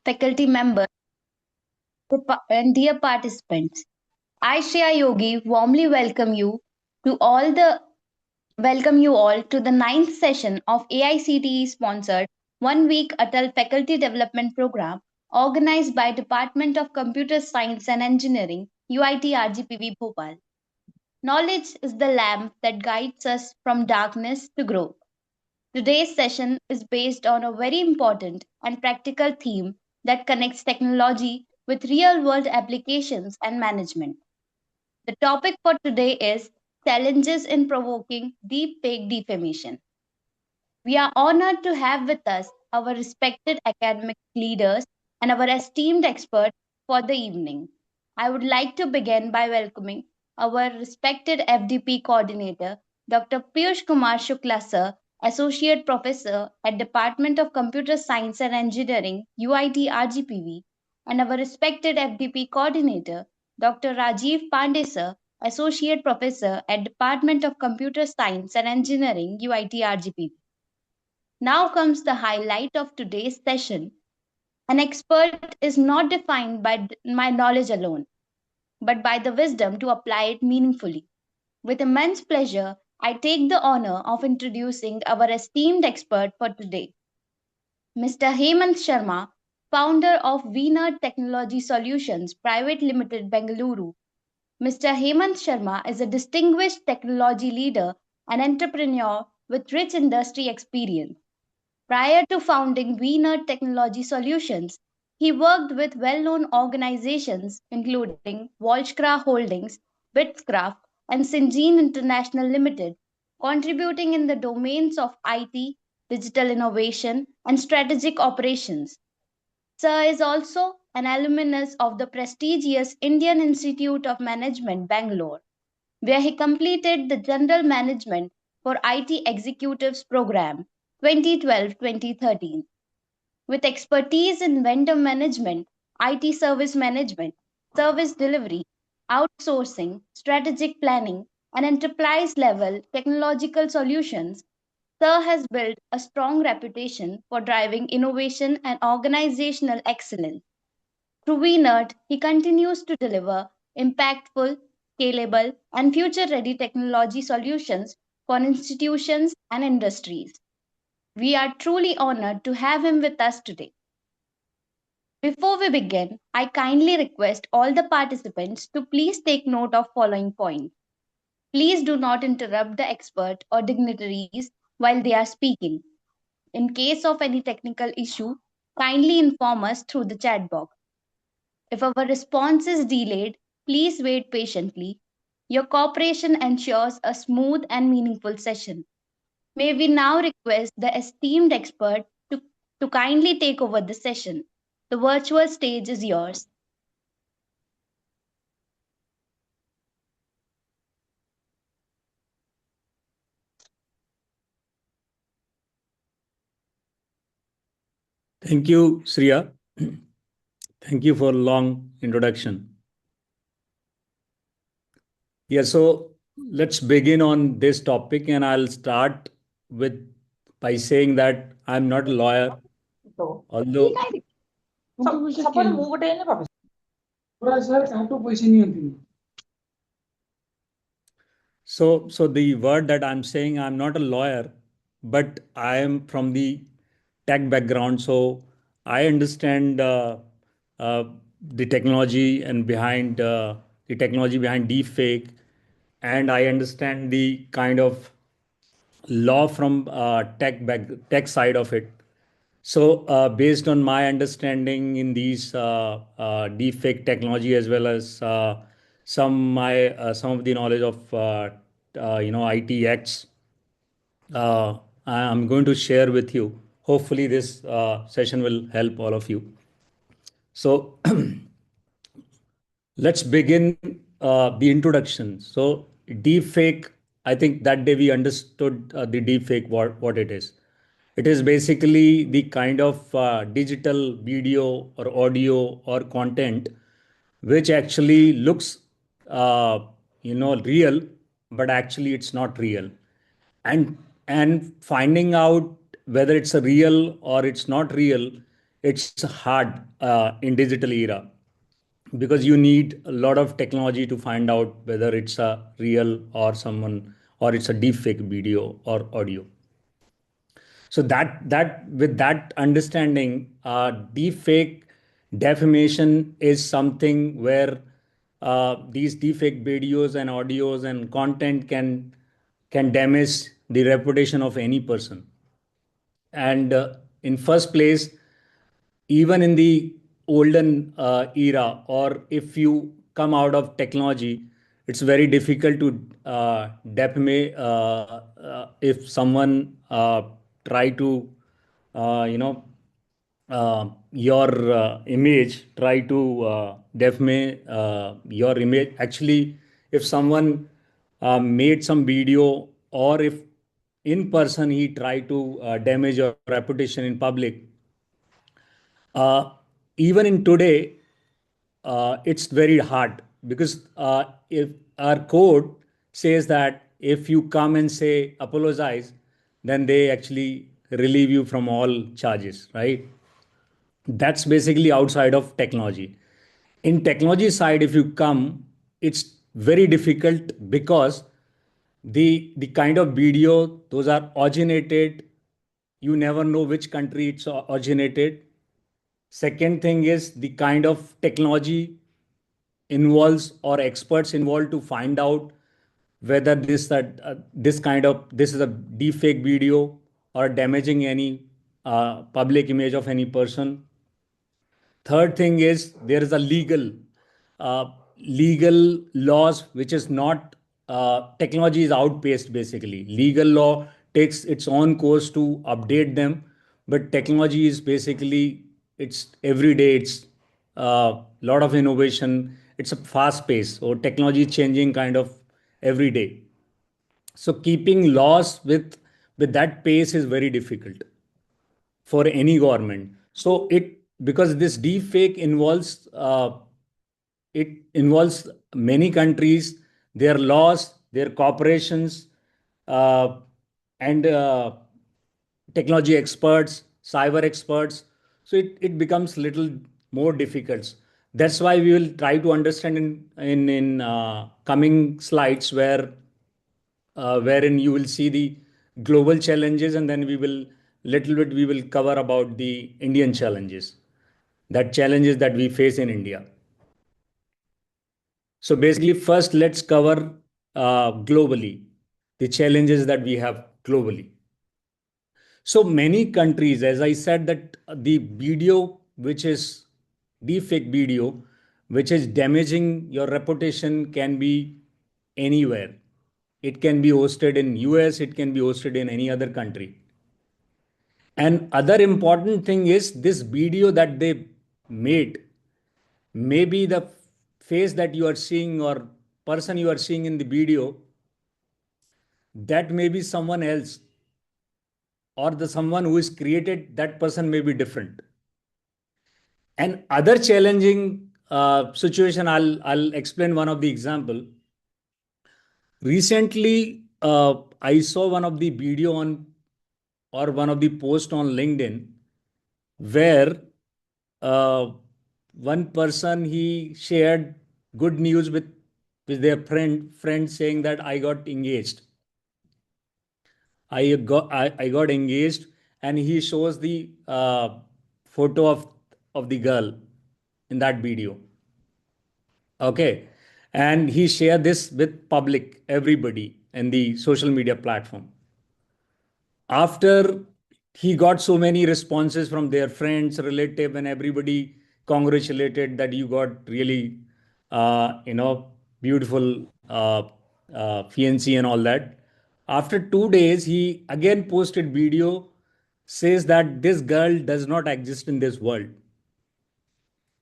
faculty members, and dear participants. I, Shreya Yogi, warmly welcome you all to the ninth session of AICTE sponsored 1 week ATAL Faculty Development Program organized by Department of Computer Science and Engineering, UIT RGPV Bhopal. Knowledge is the lamp that guides us from darkness to growth. Today's session is based on a very important and practical theme that connects technology with real world applications and management. The topic for today is challenges in provoking deepfake defamation. We are honored to have with us our respected academic leaders and our esteemed experts for the evening. I would like to begin by welcoming our respected FDP coordinator, Dr. Piyush Kumar Shukla sir, Associate Professor at Department of Computer Science and Engineering, UIT RGPV, and our respected FDP coordinator, Dr. Rajiv Pandey sir, Associate Professor at Department of Computer Science and Engineering, UIT RGPV. Now comes the highlight of today's session. An expert is not defined by my knowledge alone, but by the wisdom to apply it meaningfully. With immense pleasure, I take the honor of introducing our esteemed expert for today, Mr. Hemant Sharma, founder of VNurt Technology Solutions Private Limited, Bengaluru. Mr. Hemant Sharma is a distinguished technology leader and entrepreneur with rich industry experience. Prior to founding VNurt Technology Solutions, he worked with well-known organizations including Volskra Holdings, Bitscraft, and Syngene International Limited, contributing in the domains of IT, digital innovation, and strategic operations. Sir is also an alumnus of the prestigious Indian Institute of Management, Bangalore, where he completed the General Management for IT Executives Program 2012-2013. With expertise in vendor management, IT service management, service delivery, outsourcing, strategic planning, and enterprise level technological solutions, Sir has built a strong reputation for driving innovation and organizational excellence. Through VNurt, he continues to deliver impactful, scalable, and future ready technology solutions for institutions and industries. We are truly honored to have him with us today. Before we begin, I kindly request all the participants to please take note of following points. Please do not interrupt the expert or dignitaries while they are speaking. In case of any technical issue, kindly inform us through the chat box. If our response is delayed, please wait patiently. Your cooperation ensures a smooth and meaningful session. May we now request the esteemed expert to kindly take over the session. The virtual stage is yours. Thank you, Shreya. Thank you for a long introduction. Yeah, so let's begin on this topic, and I'll start by saying that I'm not a lawyer, although so the word that I'm saying, I'm not a lawyer, but I am from the tech background, so I understand the technology and behind the technology behind deepfake, and I understand the kind of law from tech side of it. So, based on my understanding in these deepfake technology, as well as some of the knowledge of IT acts, I'm going to share with you. Hopefully, this session will help all of you. So, let's begin the introduction. So, deepfake, I think that day we understood the deepfake, what it is. It is basically the kind of digital video or audio or content which actually looks, real, but actually it's not real. And finding out whether it's a real or it's not real it's hard in digital era, because you need a lot of technology to find out whether it's a real or someone, or it's a deepfake video or audio. So that with that understanding, deepfake defamation is something where these deepfake videos and audios and content can damage the reputation of any person. And in first place, even in the olden era, or if you come out of technology, it's very difficult to defame if someone try to your image, try to defame your image. Actually, if someone made some video, or if in person he tried to damage your reputation in public, uh, even in today, it's very hard, because if our code says that if you come and say apologize, then they actually relieve you from all charges, right? That's basically outside of technology. In technology side, if you come, it's very difficult, because the kind of video those are originated, you never know which country it's originated. Second thing is the kind of technology involves or experts involved to find out whether this is a deepfake video or damaging any public image of any person. Third thing is there is a uh, legal laws which is not technology is outpaced. Basically, legal law takes its own course to update them, but technology is basically it's every day. It's a lot of innovation. It's a fast pace, so technology is changing kind of every day. So keeping laws with that pace is very difficult for any government. So it, because this deep fake involves it involves many countries, their laws, their corporations, uh, and technology experts, cyber experts. So it becomes little more difficult. That's why we will try to understand in coming slides, wherein you will see the global challenges, and then we will little bit we will cover about the Indian challenges, that challenges that we face in India. So basically, first let's cover globally the challenges that we have globally. So many countries, as I said, that the video which is deepfake video, which is damaging your reputation, can be anywhere. It can be hosted in US, it can be hosted in any other country. And other important thing is this video that they made, maybe the face that you are seeing or person you are seeing in the video, that may be someone else, or the someone who is created that person may be different. And other challenging situation, I'll explain one of the example. Recently, I saw one of the video on, or one of the post on LinkedIn, where uh, one person he shared good news with their friend saying that I got engaged. I got engaged, and he shows the photo of the girl in that video. Okay, and he shared this with public everybody in the social media platform. After he got so many responses from their friends, relative, and everybody congratulated that you got really beautiful fiancé and all that. After 2 days he again posted video, says that this girl does not exist in this world.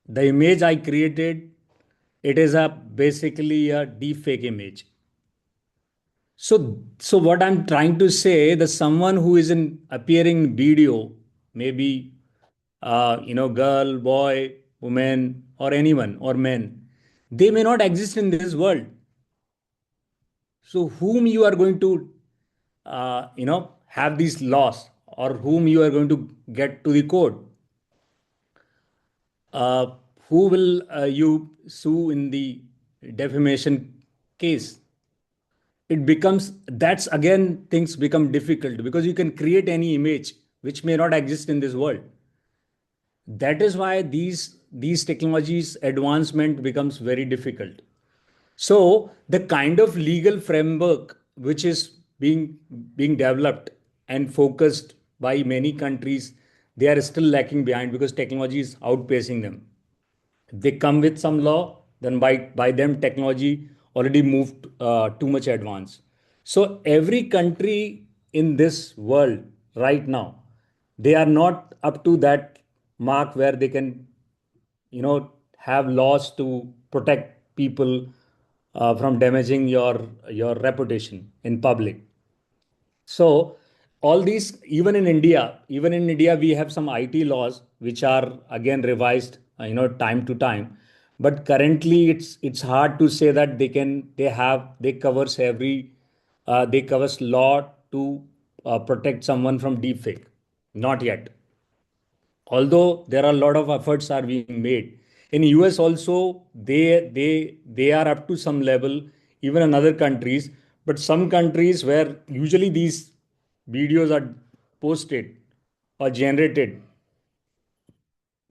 The image I created, it is a basically a deep fake image. So what I'm trying to say, that someone who is in appearing in video, maybe girl, boy, woman, or anyone, or men, they may not exist in this world. So whom you are going to, have these laws, or whom you are going to get to the court? uh, who will you sue in the defamation case? It becomes, that's again, things become difficult because you can create any image which may not exist in this world. That is why these technologies advancement becomes very difficult. So the kind of legal framework which is being developed and focused by many countries, they are still lacking behind because technology is outpacing them. They come with some law, then by them technology already moved too much advanced. So every country in this world right now, they are not up to that mark where they can, have laws to protect people from damaging your reputation in public. So all these, even in India, we have some IT laws which are again revised, time to time. But currently, it's hard to say that they covers they covers law to protect someone from deepfake. Not yet, although there are a lot of efforts are being made in US also. They are up to some level, even in other countries. But some countries where usually these videos are posted or generated,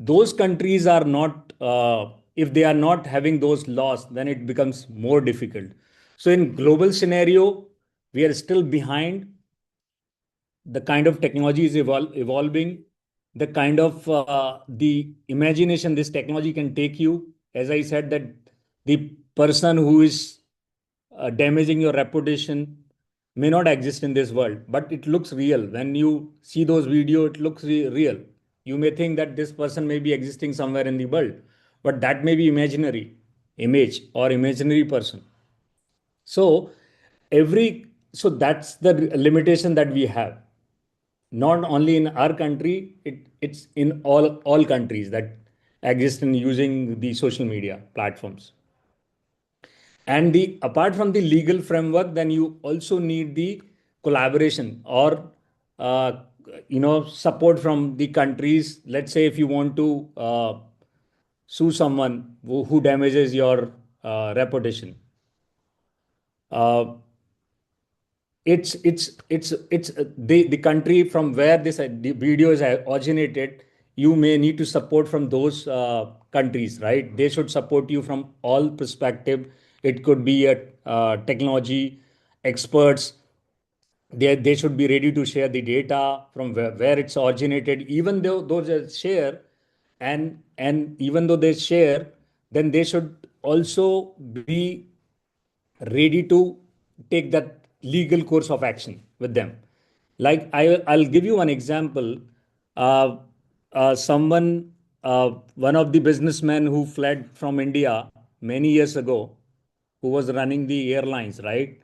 those countries are not, if they are not having those laws, then it becomes more difficult. So in global scenario, we are still behind. The kind of technology is evolving, the kind of the imagination this technology can take you. As I said, that the person who is damaging your reputation may not exist in this world, but it looks real. When you see those video, it looks real. You may think that this person may be existing somewhere in the world, but that may be imaginary image or imaginary person. So so that's the limitation that we have, not only in our country, it's in all countries that exist in using the social media platforms. And the apart from the legal framework, then you also need the collaboration or uh, support from the countries. Let's say if you want to sue someone who damages your reputation, uh, it's the country from where this the video is originated. You may need to support from those countries, right? They should support you from all perspective. It could be a technology experts. They should be ready to share the data from where it's originated. Even though those share, and even though they share, then they should also be ready to take that legal course of action with them. Like I'll give you one example. Someone, one of the businessmen who fled from India many years ago, who was running the airlines, right?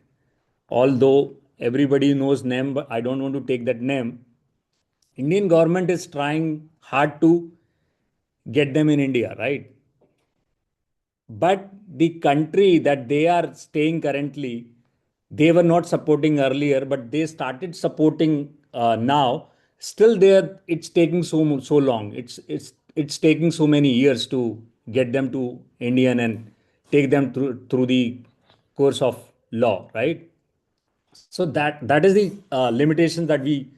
Although everybody knows name, but I don't want to take that name. Indian government is trying hard to get them in India, right? But the country that they are staying currently, they were not supporting earlier, but they started supporting now. Still, there it's taking so long. It's taking so many years to get them to Indian and take them through the course of law, right? So that is the limitations that we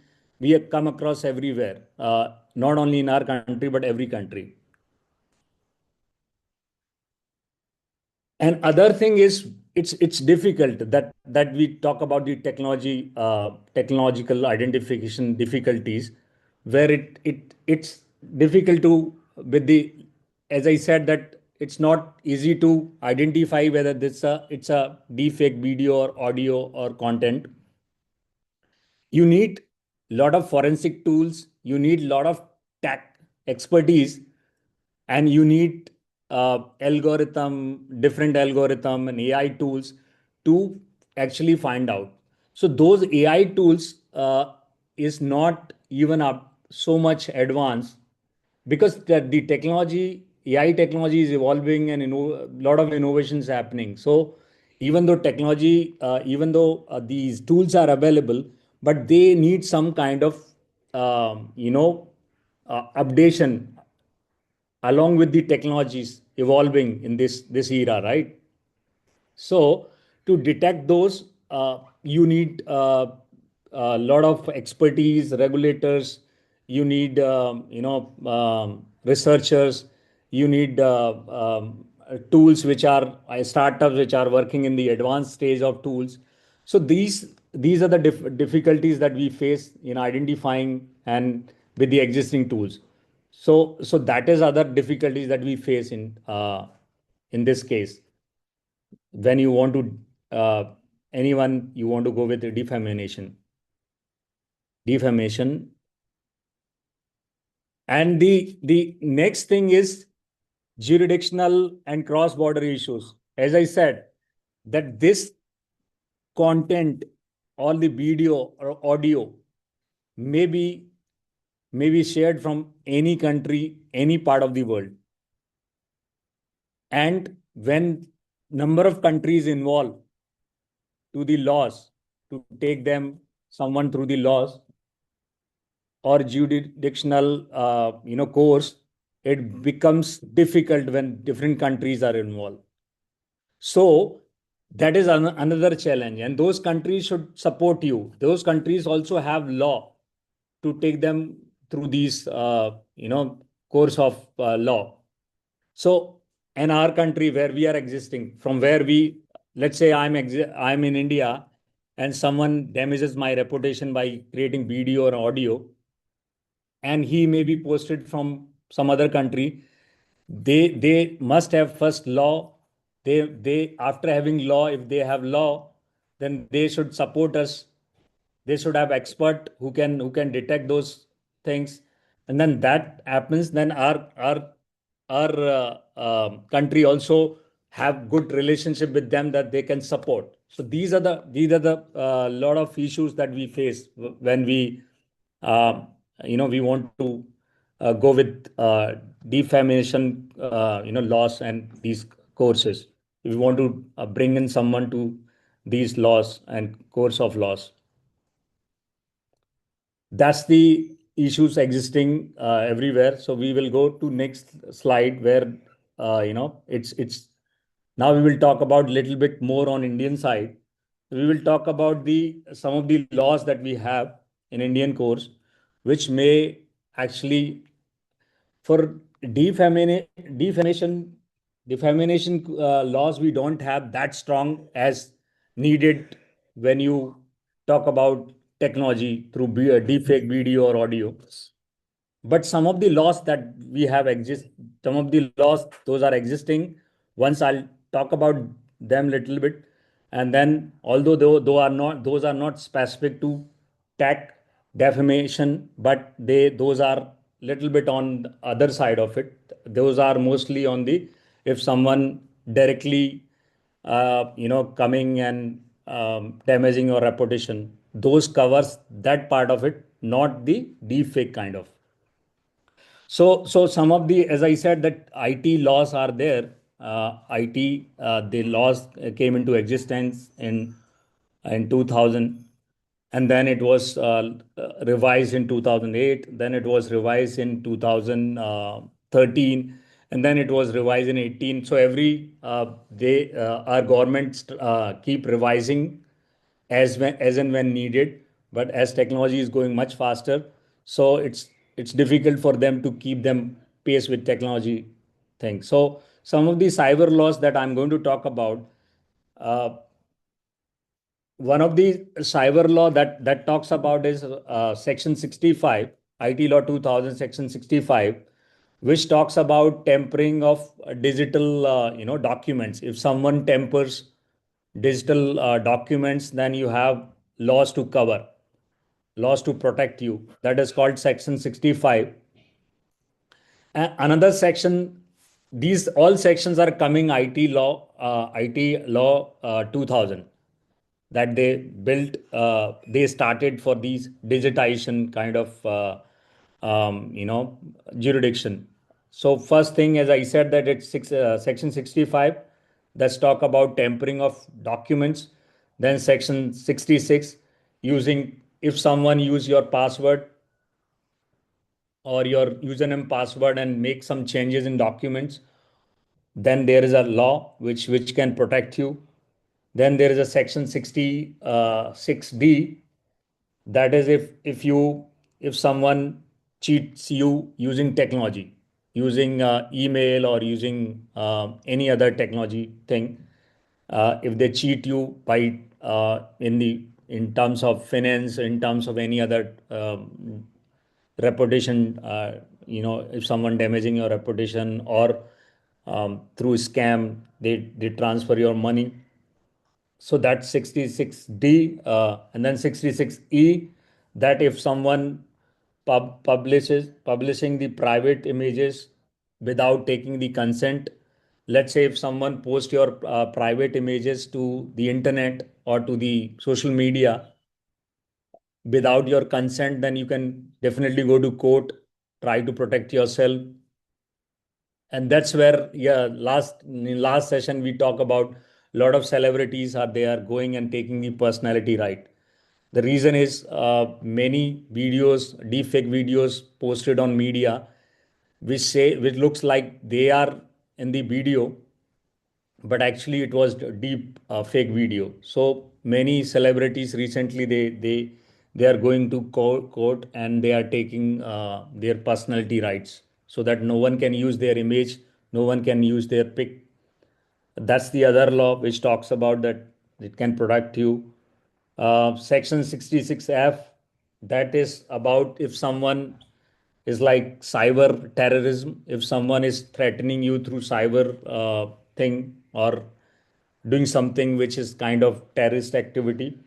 have come across everywhere, not only in our country but every country. And other thing is, it's difficult that we talk about the technological identification difficulties, where it's difficult to with the, as I said, that it's not easy to identify whether it's a deepfake video or audio or content. You need a lot of forensic tools, you need a lot of tech expertise, and you need different algorithm and AI tools to actually find out. So those AI tools is not even up so much advanced, because the technology, AI technology is evolving, and a lot of innovations happening. So even though these tools are available, but they need some kind of updation along with the technologies evolving in this era, right? So to detect those, you need a lot of expertise, regulators. You need researchers. You need tools which are startups which are working in the advanced stage of tools. So these are the difficulties that we face in identifying and with the existing tools. So that is other difficulties that we face in this case when you want to anyone you want to go with the defamation. And the next thing is jurisdictional and cross border issues. As I said, that this content, all the video or audio, may be shared from any country, any part of the world. And when number of countries involved to the laws, to take them someone through the laws or jurisdictional course, it becomes difficult when different countries are involved. So that is another challenge, and those countries should support you. Those countries also have law to take them through these course of law. So in our country where we are existing, from where we, let's say I'm in India, and someone damages my reputation by creating video or audio, and he may be posted from some other country. They must have first law. They after having law, if they have law, then they should support us. They should have expert who can detect those things. And then that happens, then our country also have good relationship with them that they can support. So these are the lot of issues that we face when uh, we want to go with defamation laws and these courses. We want to bring in someone to these laws and course of laws. That's the issues existing everywhere. So we will go to next slide where it's now we will talk about little bit more on Indian side. We will talk about the some of the laws that we have in Indian course, which may actually for defamation defamation laws we don't have that strong as needed when you talk about technology through deepfake video or audio. But some of the laws that we have exist, some of the laws those are existing. Once I'll talk about them little bit, and then although those are not specific to tech defamation, but those are little bit on the other side of it. Those are mostly on the if someone directly coming and damaging your reputation, those covers that part of it, not the deepfake kind of. So some of the, as I said, that IT laws are there. IT, the laws came into existence in 2000, and then it was revised in 2008. Then it was revised in 2013, and then it was revised in 18. So every they our governments keep revising as and when needed. But as technology is going much faster, so it's difficult for them to keep them pace with technology things. So some of the cyber laws that I'm going to talk about, uh, one of the cyber law that talks about is section 65, IT law 2000 section 65, which talks about tampering of digital documents. If someone tampers digital documents, then you have laws to cover, laws to protect you. That is called section 65. Another section, these all sections are coming IT law 2000, that they built, they started for these digitization kind of jurisdiction. So first thing, as I said, that it's section 65, that's talk about tampering of documents. Then section 66, using, if someone use your password or your username password and make some changes in documents, then there is a law which can protect you. Then there is a section 66D, that is if someone cheats you using technology, using email or using any other technology thing. If they cheat you by in terms of finance, in terms of any other reputation, if someone damaging your reputation, or through scam they transfer your money. So that's 66D, and then 66E, that if someone publishing the private images without taking the consent. Let's say if someone posts your private images to the internet or to the social media without your consent, then you can definitely go to court, try to protect yourself. And that's where, yeah, last session we talk about a lot of celebrities are they are going and taking the personality right. The reason is many videos, deepfake videos posted on media, which looks like they are in the video, but actually it was deep fake video. So many celebrities recently they are going to court and they are taking their personality rights so that no one can use their image, no one can use their pic. That's the other law which talks about that it can protect you. Section 66F, that is about if someone is like cyber terrorism, if someone is threatening you through cyber thing, or doing something which is kind of terrorist activity.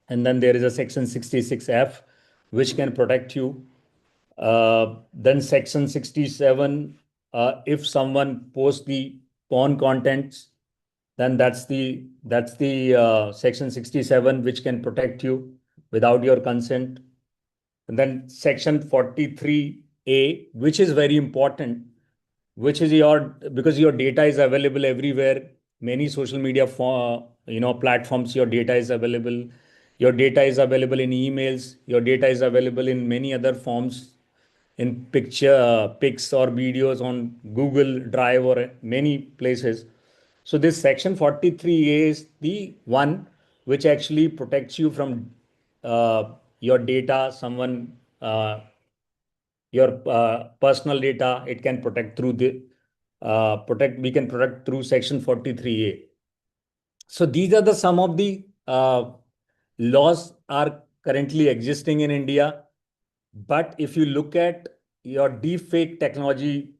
And then there is a section 66F which can protect you. Then section 67, if someone posts the porn contents, then that's the section 67 which can protect you without your consent. And then section 43A, which is very important, which is your, because your data is available everywhere, many social media platforms, your data is available. Your data is available in emails, your data is available in many other forms, in pics or videos on Google Drive or many places. So this section 43A is the one which actually protects you from your data, someone your personal data. It can protect through the protect we can protect through section 43A. So these are the some of the laws are currently existing in India. But if you look at your deepfake technology,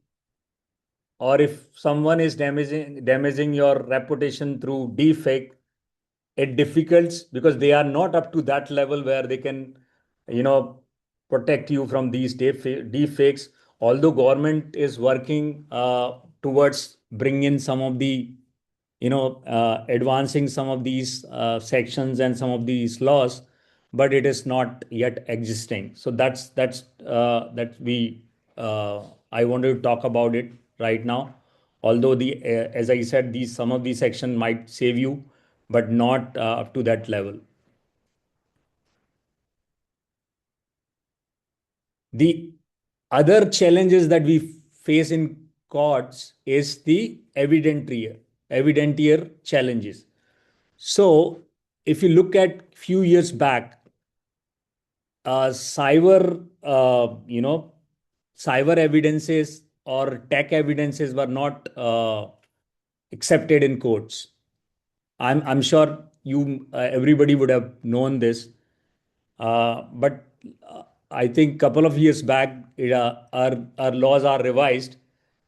or if someone is damaging your reputation through deepfake, it difficult because they are not up to that level where they can, you know, protect you from these deepfakes. Although government is working towards bringing in some of the, advancing some of these sections and some of these laws, but it is not yet existing. So that we I wanted to talk about it right now. Although the as I said, these some of these section might save you, but not up to that level. The other challenges that we face in courts is the evidentiary challenges. So if you look at few years back, cyber, cyber evidences or tech evidences were not accepted in courts. I'm sure you everybody would have known this, but I think couple of years back, our laws are revised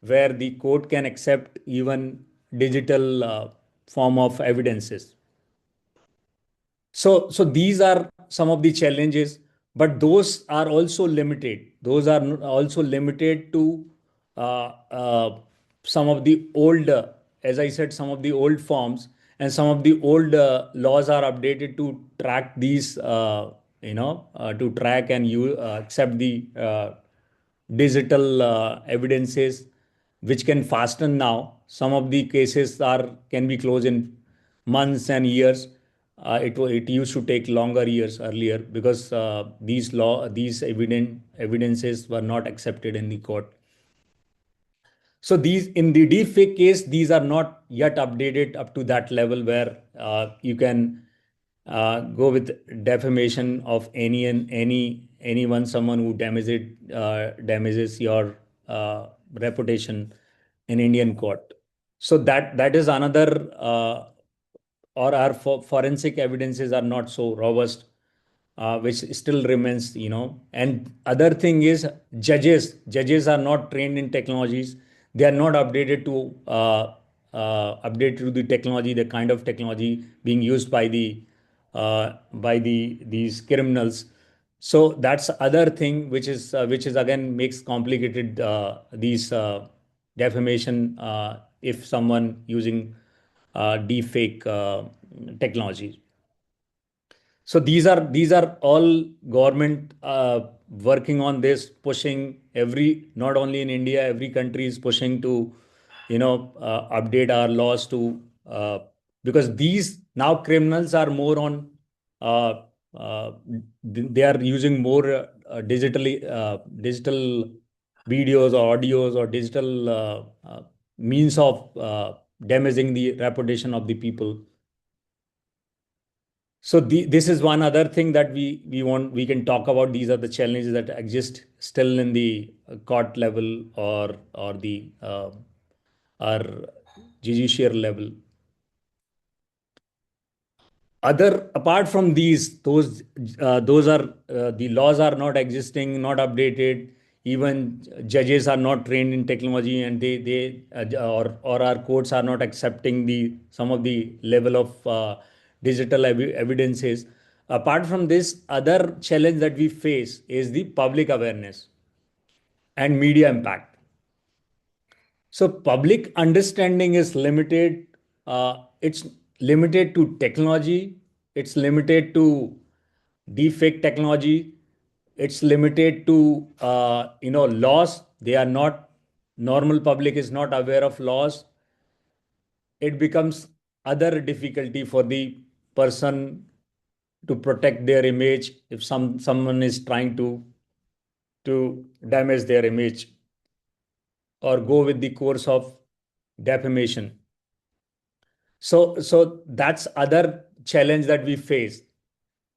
where the court can accept even digital form of evidences. So these are some of the challenges, but those are also limited. Those are also limited to some of the old, as I said, some of the old forms, and some of the old laws are updated to track these, to track and you accept the digital evidences, which can fasten now. Some of the cases are can be closed in months and years, it used to take longer years earlier because these evidences were not accepted in the court. So these in the deepfake case, these are not yet updated up to that level where you can go with defamation of anyone, someone who damages your reputation in Indian court. So that is another, or our forensic evidences are not so robust, which still remains, And other thing is judges are not trained in technologies. They are not updated to the technology, the kind of technology being used by these criminals. So that's other thing which is again makes complicated these defamation if someone using deepfake technology. So these are all government working on this, pushing not only in India, every country is pushing to, update our laws to, because these now criminals are more on, uh, uh, they are using more digital videos or audios or digital means of damaging the reputation of the people. So this is one other thing that we can talk about. These are the challenges that exist still in the court level or the or judicial level. Other apart from these, those are the laws are not existing, not updated. Even judges are not trained in technology, and or our courts are not accepting the some of the level of digital evidences. Apart from this, other challenge that we face is the public awareness and media impact. So public understanding is limited. It's limited to technology. It's limited to deepfake technology. It's limited to laws. They are not normal public is not aware of laws. It becomes other difficulty for the person to protect their image if someone is trying to damage their image or go with the course of defamation. So that's other challenge that we face.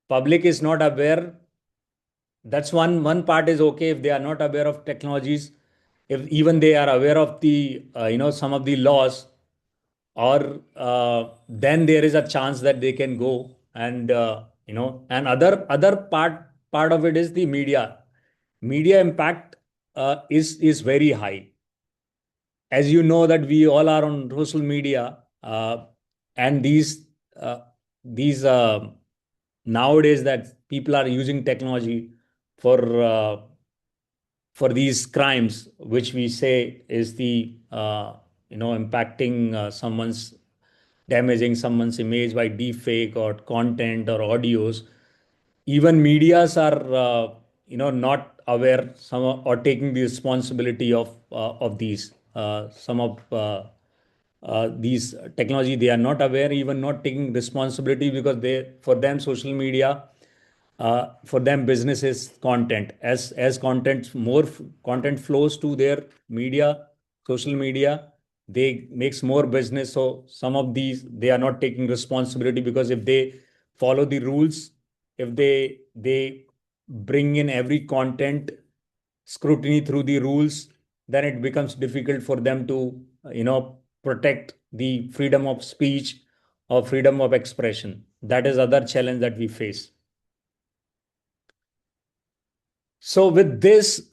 Public is not aware. That's one part is okay if they are not aware of technologies. If even they are aware of the some of the laws, or then there is a chance that they can go and and other part of it is the media impact is very high. As you know that we all are on social media, and uh, these nowadays that people are using technology for for these crimes, which we say is the impacting someone's damaging someone's image by deepfake or content or audios. Even medias are not aware some or taking the responsibility of these some of these technology. They are not aware, even not taking responsibility, because they for them social media, for them business is content. As content flows to their media, social media, they makes more business. So some of these they are not taking responsibility, because if they follow the rules, if they bring in every content scrutiny through the rules, then it becomes difficult for them to protect the freedom of speech or freedom of expression. That is other challenge that we face. So with this,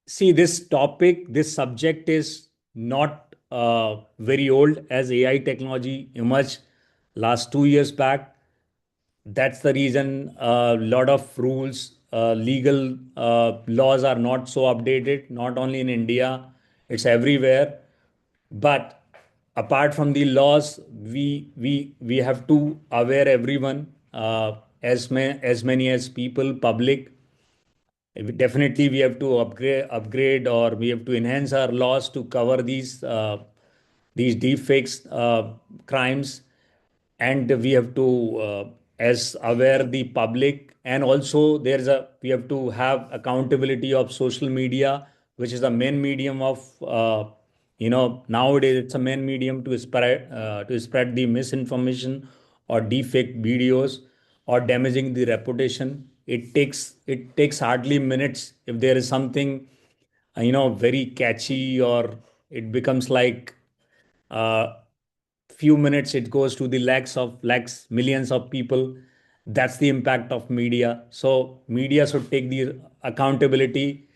see, this subject is not very old, as AI technology emerged last 2 years back. That's the reason a lot of rules, legal laws are not so updated, not only in India, it's everywhere. But apart from the laws, we have to aware everyone, as many as people, public. Definitely, we have to upgrade, or we have to enhance our laws to cover these deepfakes crimes. and we have to as aware the public, and also we have to have accountability of social media, which is the main medium of nowadays it's a main medium to spread the misinformation or deepfake videos or damaging the reputation. It takes hardly minutes. If there is something very catchy, or it becomes like uh, few minutes it goes to the lakhs millions of people. That's the impact of media. So media should take the accountability.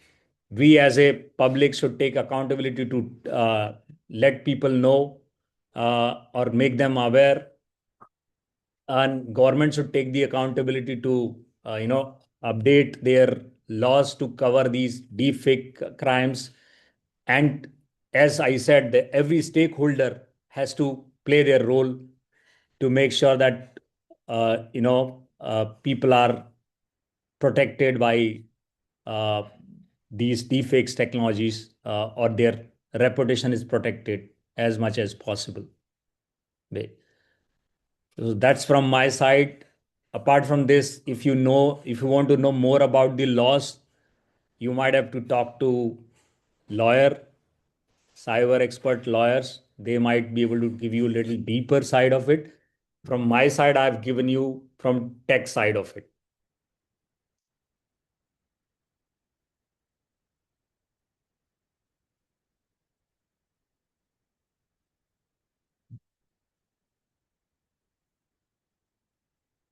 We as a public should take accountability to let people know or make them aware, and government should take the accountability to update their laws to cover these deepfake crimes. And as I said, every stakeholder has to play their role to make sure that people are protected by uh, these deepfakes technologies, or their reputation is protected as much as possible. So that's from my side. Apart from this, if you want to know more about the laws, you might have to talk to lawyer, cyber expert lawyers. They might be able to give you a little deeper side of it. From my side, I've given you from tech side of it.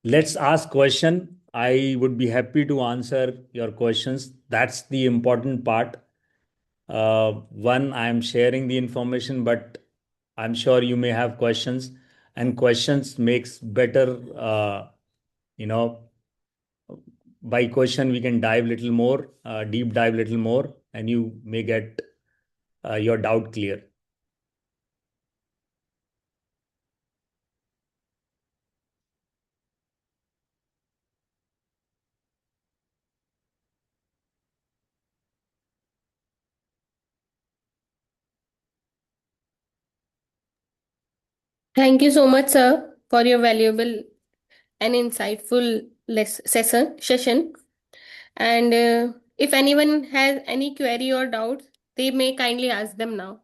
Let's ask question. I would be happy to answer your questions. That's the important part. One, I'm sharing the information, but I'm sure you may have questions, and questions makes better. You know, by question we can dive little more, deep dive little more, and you may get your doubt clear. Thank you so much, sir, for your valuable and insightful session. And if anyone has any query or doubts, they may kindly ask them now.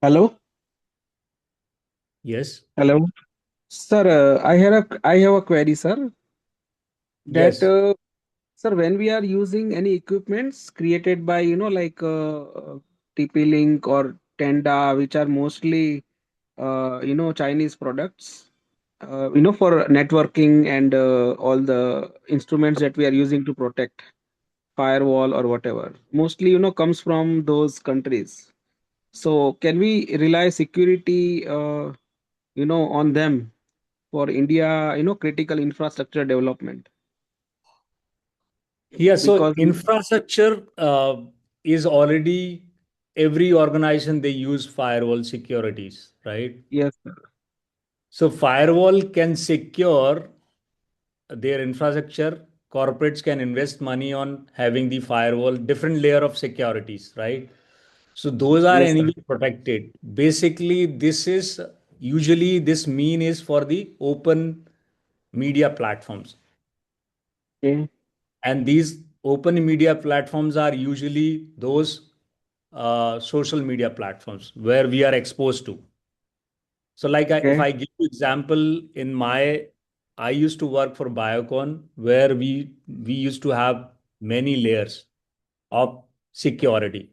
Hello, Yes. hello, sir. I have a query, sir. That Yes. sir, when we are using any equipments created by TP-Link or Tenda, which are mostly Chinese products, for networking and all the instruments that we are using to protect firewall or whatever, mostly comes from those countries. So can we rely security on them for India, critical infrastructure development? Yeah. So Because infrastructure is already, every organization they use firewall securities, right? yes, sir. So firewall can secure their infrastructure. Corporates can invest money on having the firewall, different layer of securities, right? So those are Yes, sir. anyway protected. Basically, this mean is for the open media platforms. Okay, And these open media platforms are usually those social media platforms where we are exposed to. So, like if okay, I give you example, I used to work for Biocon, where we used to have many layers of security.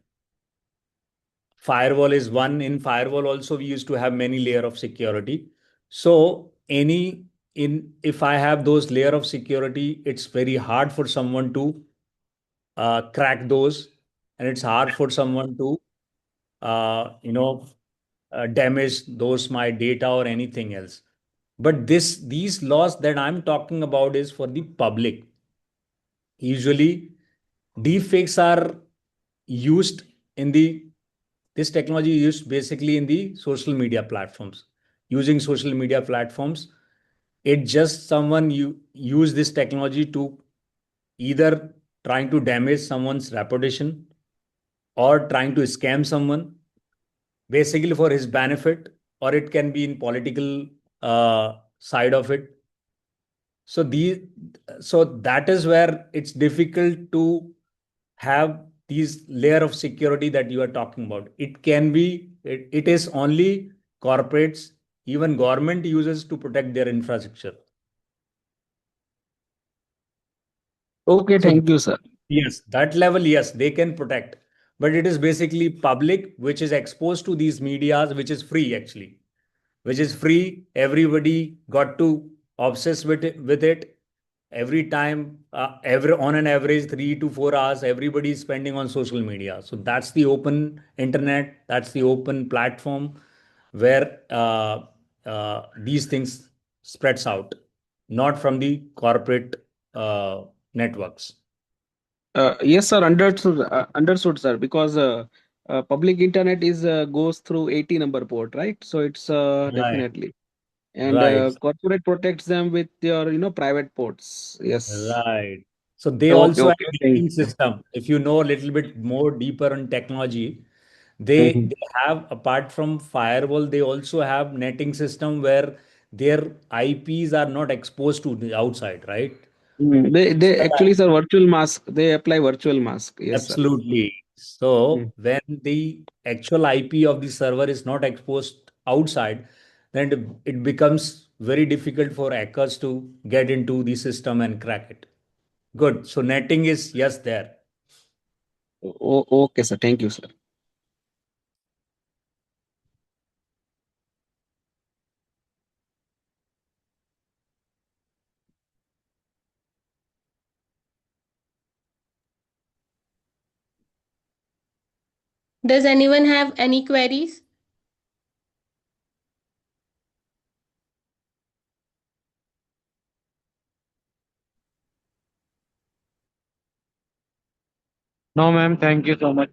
Firewall is one. In firewall also we used to have many layer of security. So any in if I have those layer of security, it's very hard for someone to crack those, and it's hard for someone to damage those my data or anything else. But these laws that I'm talking about is for the public. Usually deepfakes are used in the this technology is used basically in the social media platforms. Using social media platforms, it just someone you use this technology to either trying to damage someone's reputation or trying to scam someone basically for his benefit, or it can be in political side of it. So that is where it's difficult to have these layer of security that you are talking about. It is only corporates, even government uses to protect their infrastructure. Okay, So thank you, sir. yes, that level, yes, they can protect. But it is basically public, which is exposed to these medias, which is free actually, which is free. Everybody got to obsess with it every time, every on an average 3 to 4 hours, everybody is spending on social media. So that's the open internet, that's the open platform where these things spreads out, not from the corporate networks. Yes, sir. Understood, sir. Because public internet is goes through 80 number port, right? So it's Right, definitely, and right. corporate protects them with your private ports. Yes. Right. So they Okay. also have Okay. Thank netting you. system. If you know a little bit more deeper on technology, Mhm. they have, apart from firewall, they also have netting system where their IPs are not exposed to the outside, right? They So actually, sir, virtual mask. They apply virtual mask. Yes, sir. absolutely. Mm. So when the actual IP of the server is not exposed outside, then it becomes very difficult for hackers to get into the system and crack it. Good. So netting is yes there. Okay, sir. Thank you, sir. Does anyone have any queries? No, ma'am. Thank you so much.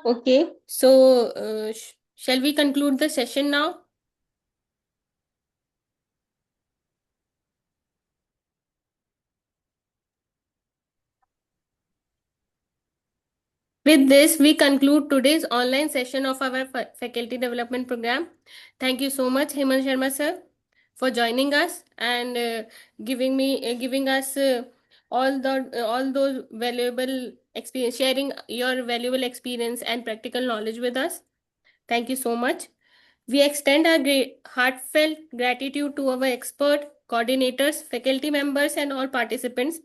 Okay, so shall we conclude the session now? With this, we conclude today's online session of our faculty development program. Thank you so much, Hemant Sharma sir, for joining us and giving us all those valuable experience, sharing your valuable experience and practical knowledge with us. Thank you so much. We extend our heartfelt gratitude to our expert coordinators, faculty members, and all participants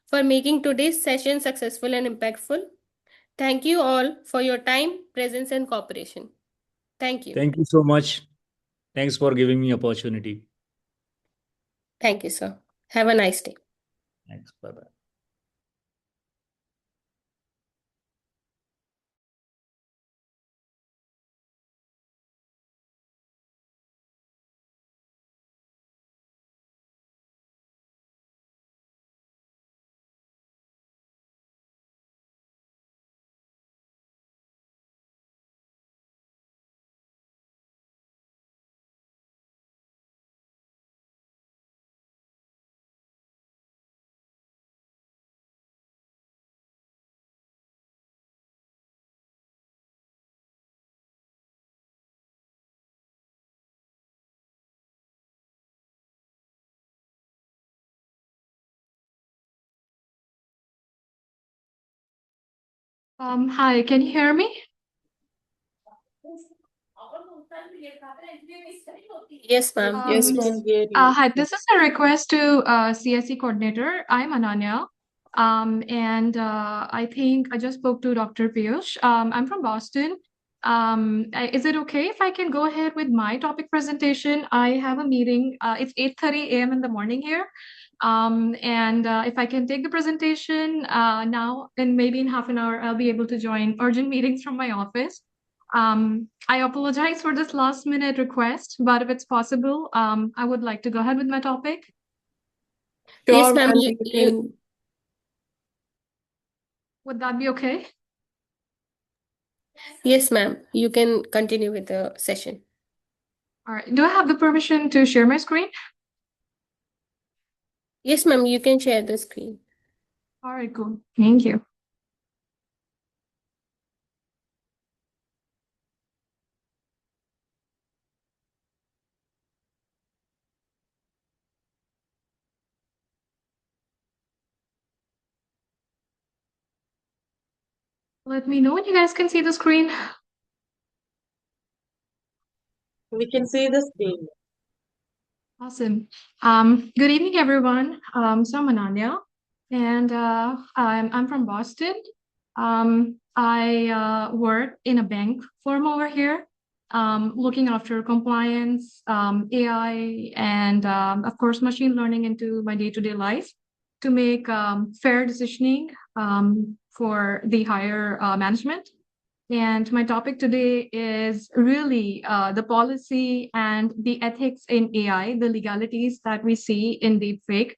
for making today's session successful and impactful. Thank you all for your time, presence, and cooperation. Thank you. Thank you so much. Thanks for giving me opportunity. Thank you, sir. Have a nice day. Thanks. Bye bye. Hi, can you hear me? Yes, ma'am. Yes, ma'am. Hi, this is a request to CSE coordinator. I'm Ananya. And I think I just spoke to Dr. Piyush. I'm from Boston. Is it okay if I can go ahead with my topic presentation? I have a meeting. It's 8:30 a.m. in the morning here. And if I can take the presentation now, and maybe in half an hour, I'll be able to join urgent meetings from my office. I apologize for this last minute request, but if it's possible, I would like to go ahead with my topic. Yes, Sure, ma'am. ma'am, you can. Would that be okay? Yes, ma'am. You can continue with the session. All right. Do I have the permission to share my screen? Yes, ma'am, you can share the screen. All right, cool. Thank you. Let me know when you guys can see the screen. We can see the screen. Awesome. Good evening, everyone. So I'm Ananya, and I'm from Boston. I work in a bank firm over here, looking after compliance, AI, and of course, machine learning into my day-to-day life to make fair decisioning for the higher management. And my topic today is really the policy and the ethics in AI, the legalities that we see in deepfake,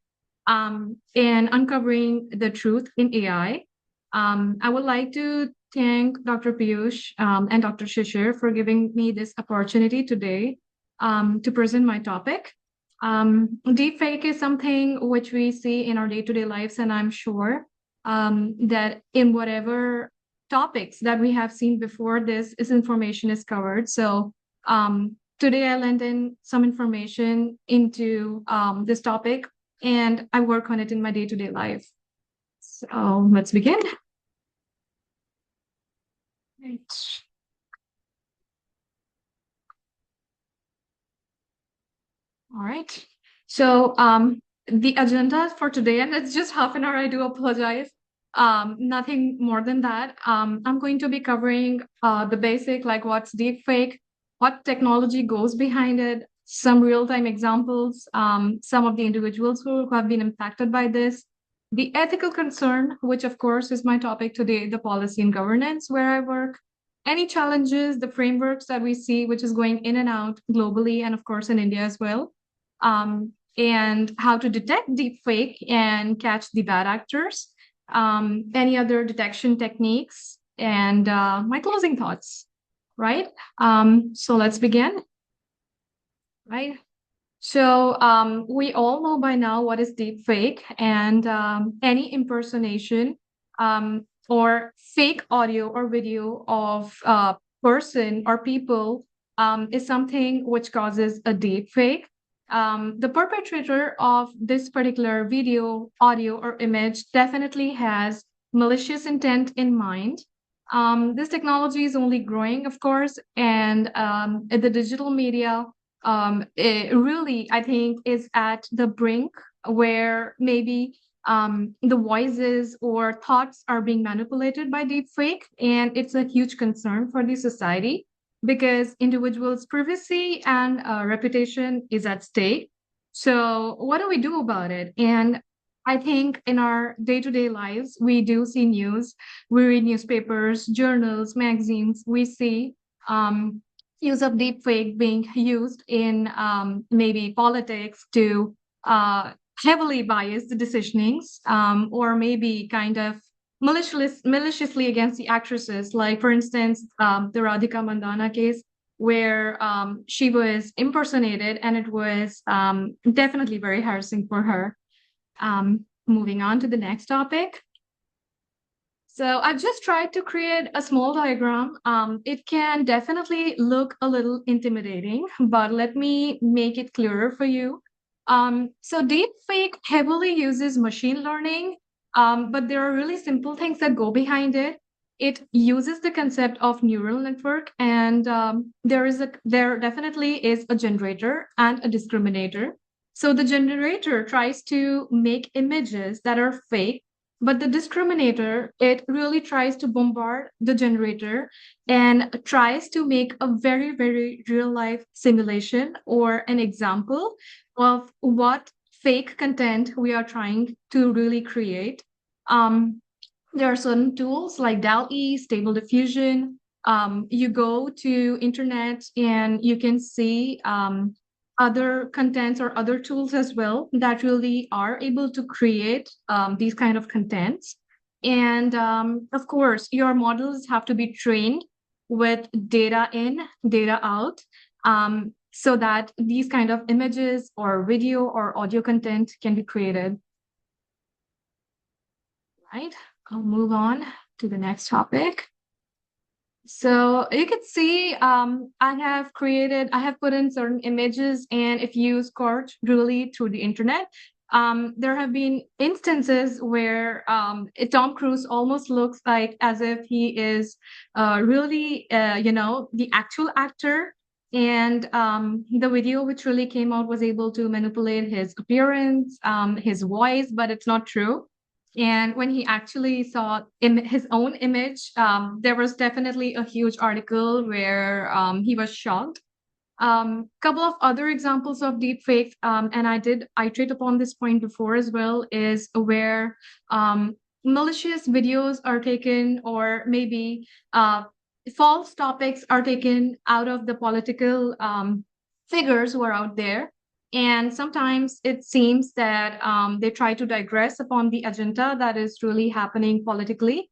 and uncovering the truth in AI. I would like to thank Dr. Piyush and Dr. Shishir for giving me this opportunity today to present my topic. Deepfake is something which we see in our day-to-day lives, and I'm sure that in whatever topics that we have seen before, this information is covered. So today I lend in some information into this topic, and I work on it in my day-to-day life. So let's begin. Right. All right. So the agenda for today, and it's just half an hour, I do apologize. Nothing more than that. I'm going to be covering the basic, like what's deepfake, what technology goes behind it, some real-time examples, some of the individuals who have been impacted by this, the ethical concern, which of course is my topic today, the policy and governance where I work, any challenges, the frameworks that we see, which is going in and out globally, and of course in India as well, and how to detect deepfake and catch the bad actors, any other detection techniques, and my closing thoughts, right? So let's begin, right? So we all know by now what is deepfake, and any impersonation or fake audio or video of a person or people is something which causes a deepfake. The perpetrator of this particular video, audio, or image definitely has malicious intent in mind. This technology is only growing, of course, and the digital media it really, I think, is at the brink where maybe the voices or thoughts are being manipulated by deepfake, and it's a huge concern for the society because individuals' privacy and reputation is at stake. So, what do we do about it? And I think in our day-to-day lives, we do see news, we read newspapers, journals, magazines, we see use of deepfake being used in maybe politics to heavily bias the decisionings, or maybe kind of maliciously against the actresses. Like, for instance, the Radhika Mandana case, where she was impersonated, and it was definitely very harassing for her. Moving on to the next topic. So I've just tried to create a small diagram. It can definitely look a little intimidating, but let me make it clearer for you. So deepfake heavily uses machine learning, but there are really simple things that go behind it. It uses the concept of neural network, and there definitely is a generator and a discriminator. So the generator tries to make images that are fake, but the discriminator, it really tries to bombard the generator and tries to make a very, very real life simulation or an example of what fake content we are trying to really create. There are certain tools like DALL-E, Stable Diffusion. You go to internet and you can see other contents or other tools as well that really are able to create these kind of contents. And of course, your models have to be trained with data in, data out. so that these kind of images or video or audio content can be created. Right, I'll move on to the next topic. So you can see I have put in certain images, and if you search really through the internet, there have been instances where Tom Cruise almost looks like as if he is really, the actual actor. And the video which really came out was able to manipulate his appearance, his voice, but it's not true. And when he actually saw his own image, there was definitely a huge article where he was shocked. Couple of other examples of deepfakes, and I did iterate upon this point before as well, is where malicious videos are taken, or maybe false topics are taken out of the political figures who are out there. And sometimes it seems that they try to digress upon the agenda that is really happening politically.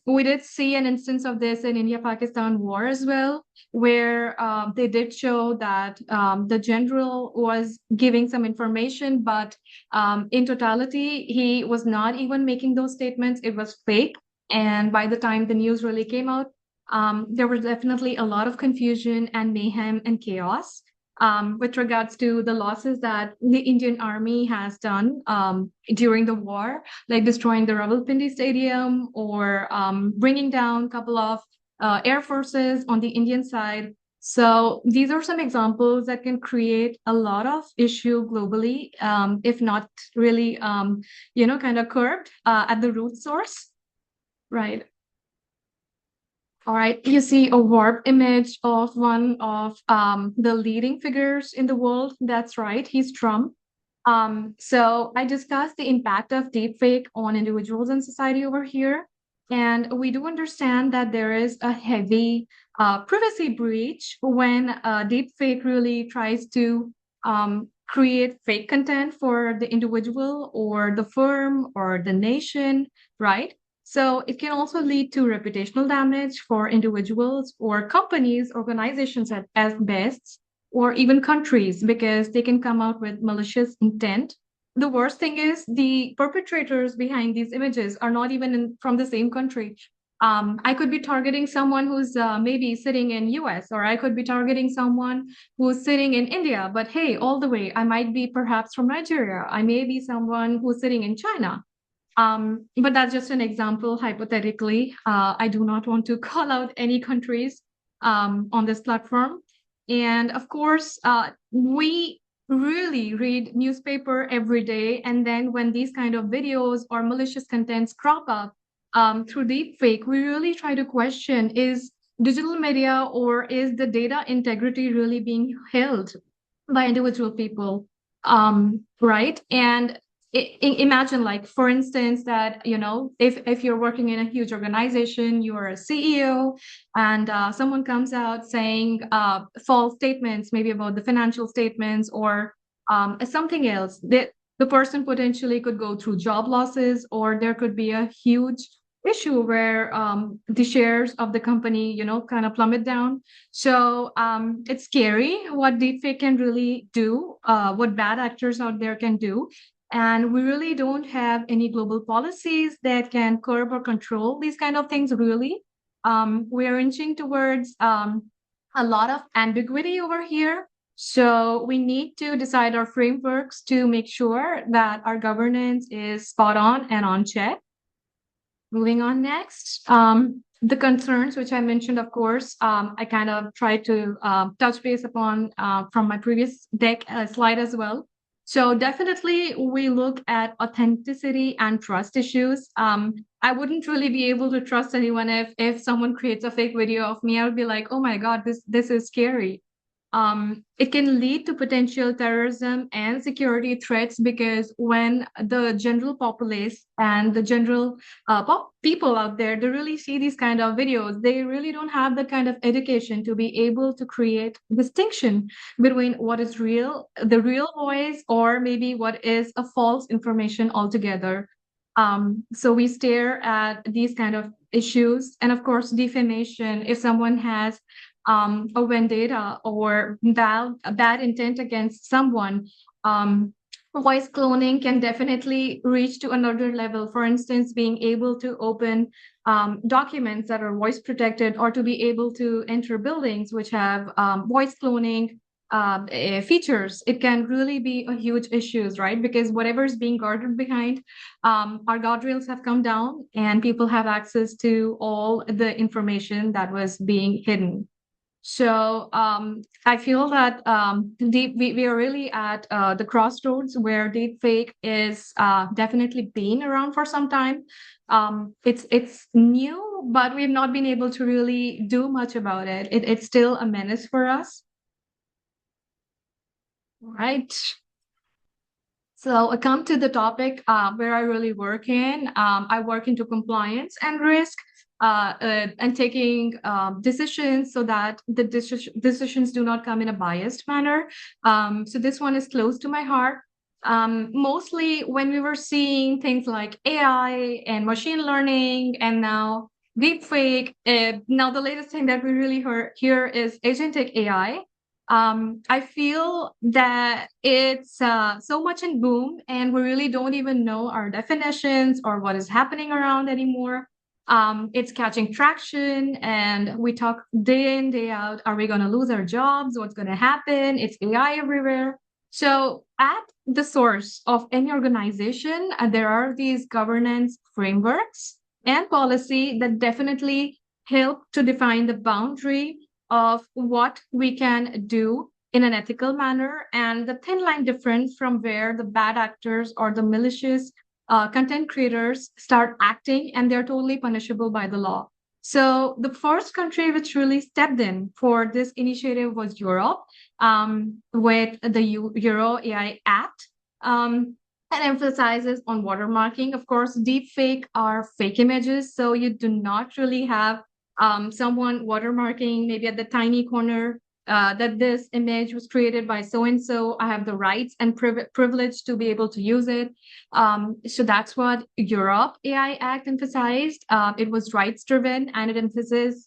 We did see an instance of this in India-Pakistan war as well, where they did show that the general was giving some information, but in totality, he was not even making those statements. It was fake. And by the time the news really came out, there was definitely a lot of confusion and mayhem and chaos with regards to the losses that the Indian Army has done during the war, like destroying the Rawalpindi Stadium or bringing down a couple of air forces on the Indian side. So these are some examples that can create a lot of issue globally, if not really, kind of curbed at the root source. Right. All right, you see a warped image of one of the leading figures in the world. That's right, he's Trump. So I discussed the impact of deepfake on individuals and society over here. And we do understand that there is a heavy privacy breach when deepfake really tries to create fake content for the individual or the firm or the nation, right? So it can also lead to reputational damage for individuals or companies, organizations as best, or even countries, because they can come out with malicious intent. The worst thing is the perpetrators behind these images are not even from the same country. I could be targeting someone who's maybe sitting in US, or I could be targeting someone who's sitting in India, but hey, all the way, I might be perhaps from Nigeria. I may be someone who's sitting in China. But that's just an example, hypothetically. I do not want to call out any countries on this platform. And of course, we really read newspaper every day. And then when these kind of videos or malicious contents crop up through deepfake, we really try to question, is digital media or is the data integrity really being held by individual people? Right? And imagine, like, for instance, that if you're working in a huge organization, you are a CEO, and someone comes out saying false statements, maybe about the financial statements or something else, that the person potentially could go through job losses, or there could be a huge issue where the shares of the company kind of plummet down. So it's scary what deepfake can really do, what bad actors out there can do. And we really don't have any global policies that can curb or control these kind of things, really. We are inching towards a lot of ambiguity over here. So we need to decide our frameworks to make sure that our governance is spot on and on check. Moving on next. The concerns, which I mentioned, of course, I kind of tried to touch base upon from my previous deck slide as well. So definitely we look at authenticity and trust issues. I wouldn't really be able to trust anyone if someone creates a fake video of me. I would be like, oh my God, this is scary. It can lead to potential terrorism and security threats, because when the general populace and the general people out there, they really see these kind of videos, they really don't have the kind of education to be able to create distinction between what is real, the real voice, or maybe what is a false information altogether. So we stare at these kind of issues. And of course, defamation, if someone has a vendetta or bad intent against someone, voice cloning can definitely reach to another level. For instance, being able to open documents that are voice protected, or to be able to enter buildings which have voice cloning features. It can really be a huge issue, right? Because whatever is being guarded behind, our guardrails have come down and people have access to all the information that was being hidden. So I feel that we are really at the crossroads where deepfake is definitely been around for some time. It's new, but we've not been able to really do much about it. It's still a menace for us. Right. So I come to the topic where I really work in. I work into compliance and risk, and taking decisions so that the decisions do not come in a biased manner. So this one is close to my heart. Mostly when we were seeing things like AI and machine learning, and now deepfake. Now the latest thing that we really hear is agentic AI. I feel that it's so much in boom, and we really don't even know our definitions or what is happening around anymore. It's catching traction, and we talk day in, day out. Are we going to lose our jobs? What's going to happen? It's AI everywhere. So, at the source of any organization, there are these governance frameworks and policy that definitely help to define the boundary of what we can do in an ethical manner, and the thin line difference from where the bad actors or the malicious content creators start acting, and they're totally punishable by the law. So the first country which really stepped in for this initiative was Europe, with the Euro AI Act. And emphasizes on watermarking. Of course, deepfake are fake images, so you do not really have someone watermarking maybe at the tiny corner that this image was created by so and so. I have the rights and privilege to be able to use it. So that's what Europe AI Act emphasized. It was rights driven, and it emphasizes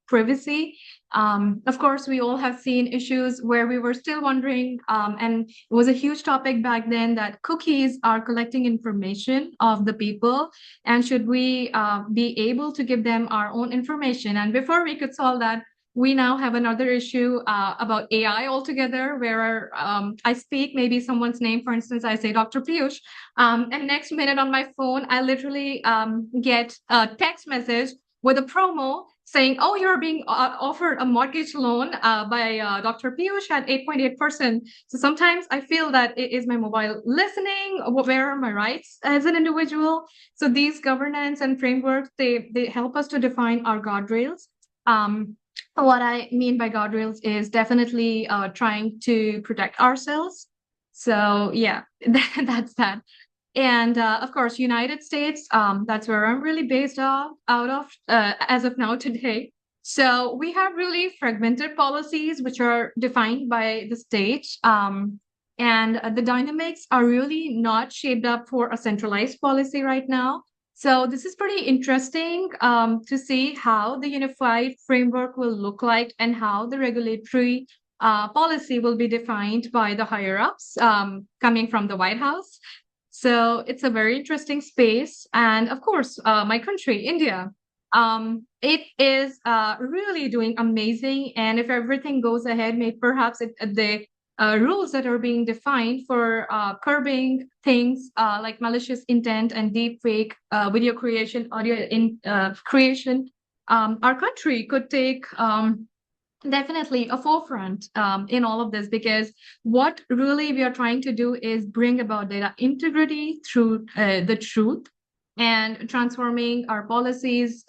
privacy. Of course, we all have seen issues where we were still wondering, and it was a huge topic back then, that cookies are collecting information of the people, and should we be able to give them our own information? And before we could solve that, we now have another issue about AI altogether, where I speak maybe someone's name. For instance, I say Dr. Piyush, and next minute on my phone, I literally get a text message with a promo saying, oh, you're being offered a mortgage loan by Dr. Piyush at 8.8%. So sometimes I feel that, is my mobile listening? Where are my rights as an individual? So these governance and frameworks, they help us to define our guardrails. What I mean by guardrails is definitely trying to protect ourselves. So yeah, that's that. And of course, United States, that's where I'm really based out of as of now today. So we have really fragmented policies which are defined by the state. And the dynamics are really not shaped up for a centralized policy right now. So this is pretty interesting to see how the unified framework will look like, and how the regulatory policy will be defined by the higher ups coming from the White House. So it's a very interesting space. And of course, my country, India, it is really doing amazing. And if everything goes ahead, maybe perhaps the rules that are being defined for curbing things like malicious intent and deepfake video creation, audio creation, our country could take definitely a forefront in all of this, because what really we are trying to do is bring about data integrity through the truth, and transforming our policies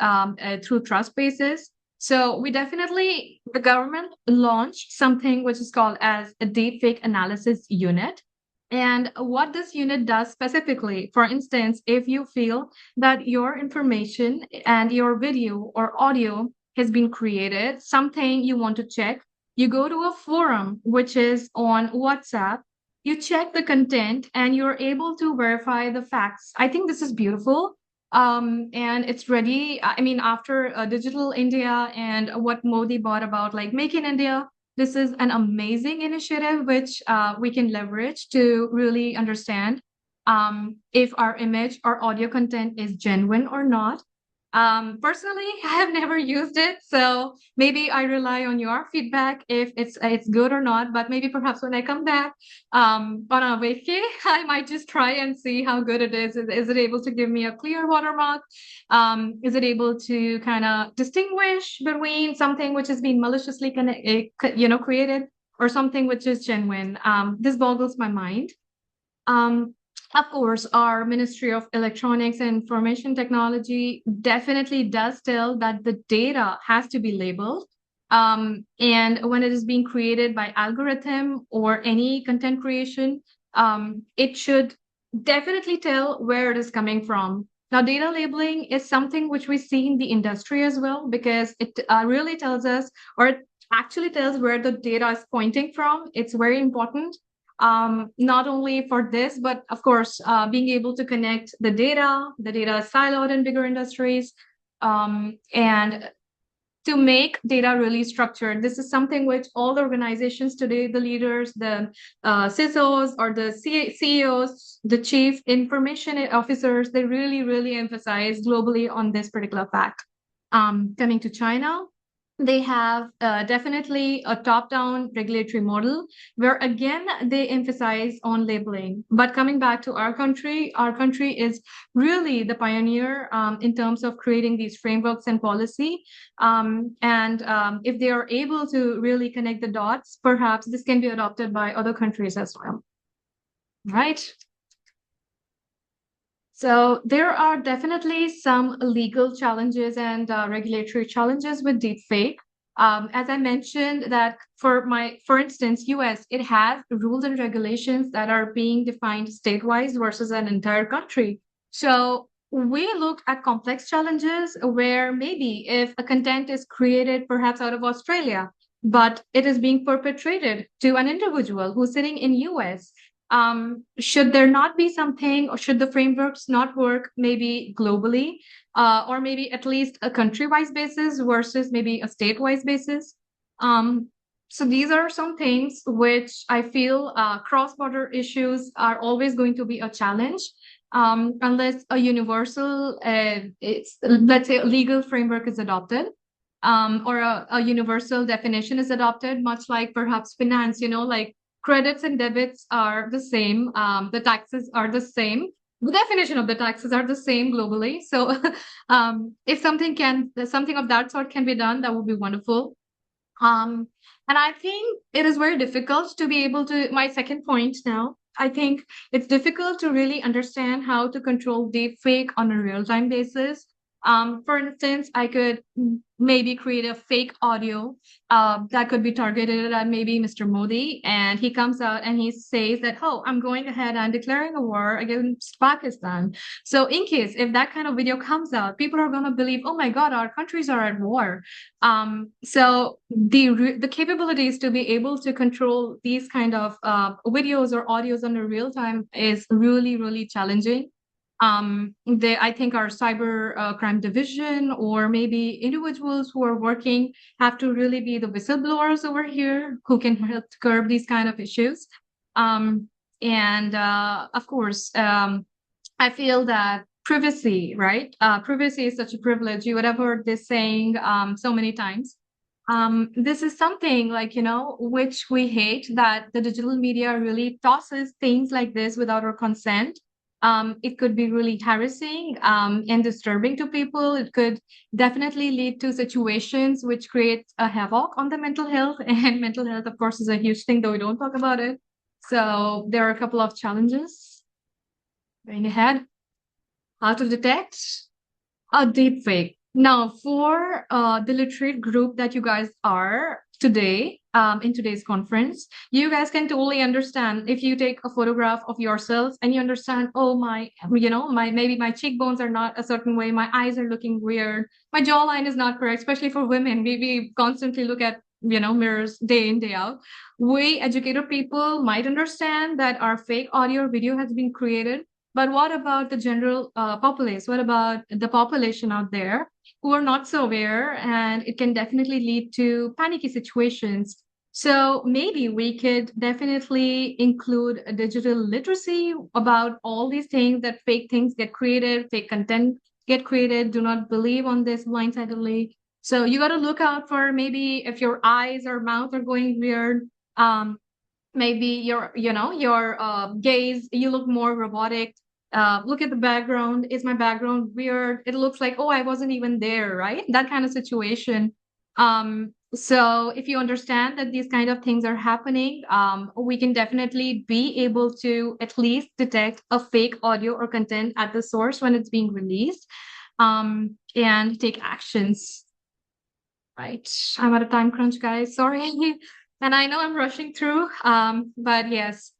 through trust bases. So we definitely, the government launched something which is called as a deepfake analysis unit. And what this unit does specifically, for instance, if you feel that your information and your video or audio has been created, something you want to check, you go to a forum which is on WhatsApp, you check the content, and you're able to verify the facts. I think this is beautiful. And it's ready. I mean, after Digital India and what Modi brought about, like Make in India, this is an amazing initiative which we can leverage to really understand if our image or audio content is genuine or not. Personally, I have never used it, so maybe I rely on your feedback if it's good or not. But maybe perhaps when I come back on a vacay, I might just try and see how good it is. Is it able to give me a clear watermark? Is it able to kind of distinguish between something which has been maliciously created or something which is genuine? This boggles my mind. Of course, our Ministry of Electronics and Information Technology definitely does tell that the data has to be labeled. And when it is being created by algorithm or any content creation, it should definitely tell where it is coming from. Now, data labeling is something which we see in the industry as well, because it really tells us, or it actually tells where the data is pointing from. It's very important, not only for this, but of course, being able to connect the data is siloed in bigger industries, and to make data really structured. This is something which all the organizations today, the leaders, the CISOs or the CEOs, the chief information officers, they really, really emphasize globally on this particular fact. Coming to China, they have definitely a top-down regulatory model where again they emphasize on labeling. But coming back to our country is really the pioneer in terms of creating these frameworks and policy. If they are able to really connect the dots, perhaps this can be adopted by other countries as well. Right? So there are definitely some legal challenges and regulatory challenges with deepfake. As I mentioned, that for instance, US, it has rules and regulations that are being defined state-wise versus an entire country. So we look at complex challenges where maybe if a content is created perhaps out of Australia, but it is being perpetrated to an individual who's sitting in US, should there not be something, or should the frameworks not work maybe globally, or maybe at least a country-wise basis versus maybe a state-wise basis? So these are some things which I feel cross-border issues are always going to be a challenge, unless a universal, let's say a legal framework is adopted, or a universal definition is adopted, much like perhaps finance, like credits and debits are the same. The taxes are the same. The definition of the taxes are the same globally. So if something of that sort can be done, that would be wonderful. And I think it is very difficult to be able to, my second point now, I think it's difficult to really understand how to control deepfake on a real-time basis. For instance, I could maybe create a fake audio that could be targeted at maybe Mr. Modi, and he comes out and he says that, oh, I'm going ahead and declaring a war against Pakistan. So in case if that kind of video comes out, people are going to believe, oh my God, our countries are at war. So the capabilities to be able to control these kind of videos or audios on a real time is really, really challenging. I think our cyber crime division or maybe individuals who are working have to really be the whistleblowers over here who can help curb these kind of issues. Of course, I feel that privacy, right? Privacy is such a privilege. You would have heard this saying so many times. This is something like, which we hate, that the digital media really tosses things like this without our consent. It could be really harassing and disturbing to people. It could definitely lead to situations which create a havoc on the mental health. And mental health, of course, is a huge thing, though we don't talk about it. So there are a couple of challenges. Going ahead. How to detect a deepfake. Now, for the literate group that you guys are today, in today's conference, you guys can totally understand if you take a photograph of yourselves and you understand, oh, maybe my cheekbones are not a certain way, my eyes are looking weird, my jawline is not correct, especially for women. We constantly look at mirrors day in, day out. We educated people might understand that our fake audio or video has been created, But what about the general populace? What about the population out there who are not so aware? And it can definitely lead to panicky situations. So maybe we could definitely include a digital literacy about all these things, that fake things get created, fake content get created. Do not believe on this blindsidedly. So you got to look out for maybe if your eyes or mouth are going weird. Maybe your gaze, you look more robotic. Look at the background. Is my background weird? It looks like, oh, I wasn't even there, right? That kind of situation. So if you understand that these kind of things are happening, we can definitely be able to at least detect a fake audio or content at the source when it's being released, and take actions. Right. I'm at a time crunch, guys. Sorry. And I know I'm rushing through, but yes.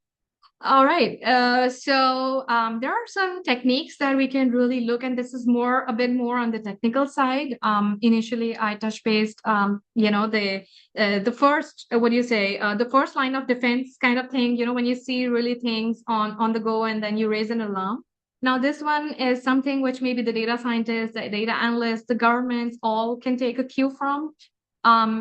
All right. There are some techniques that we can really look, and this is a bit more on the technical side. Initially, I touch based, the first, what do you say, the first line of defense kind of thing. When you see really things on the go, and then you raise an alarm. Now, this one is something which maybe the data scientists, the data analysts, the governments all can take a cue from.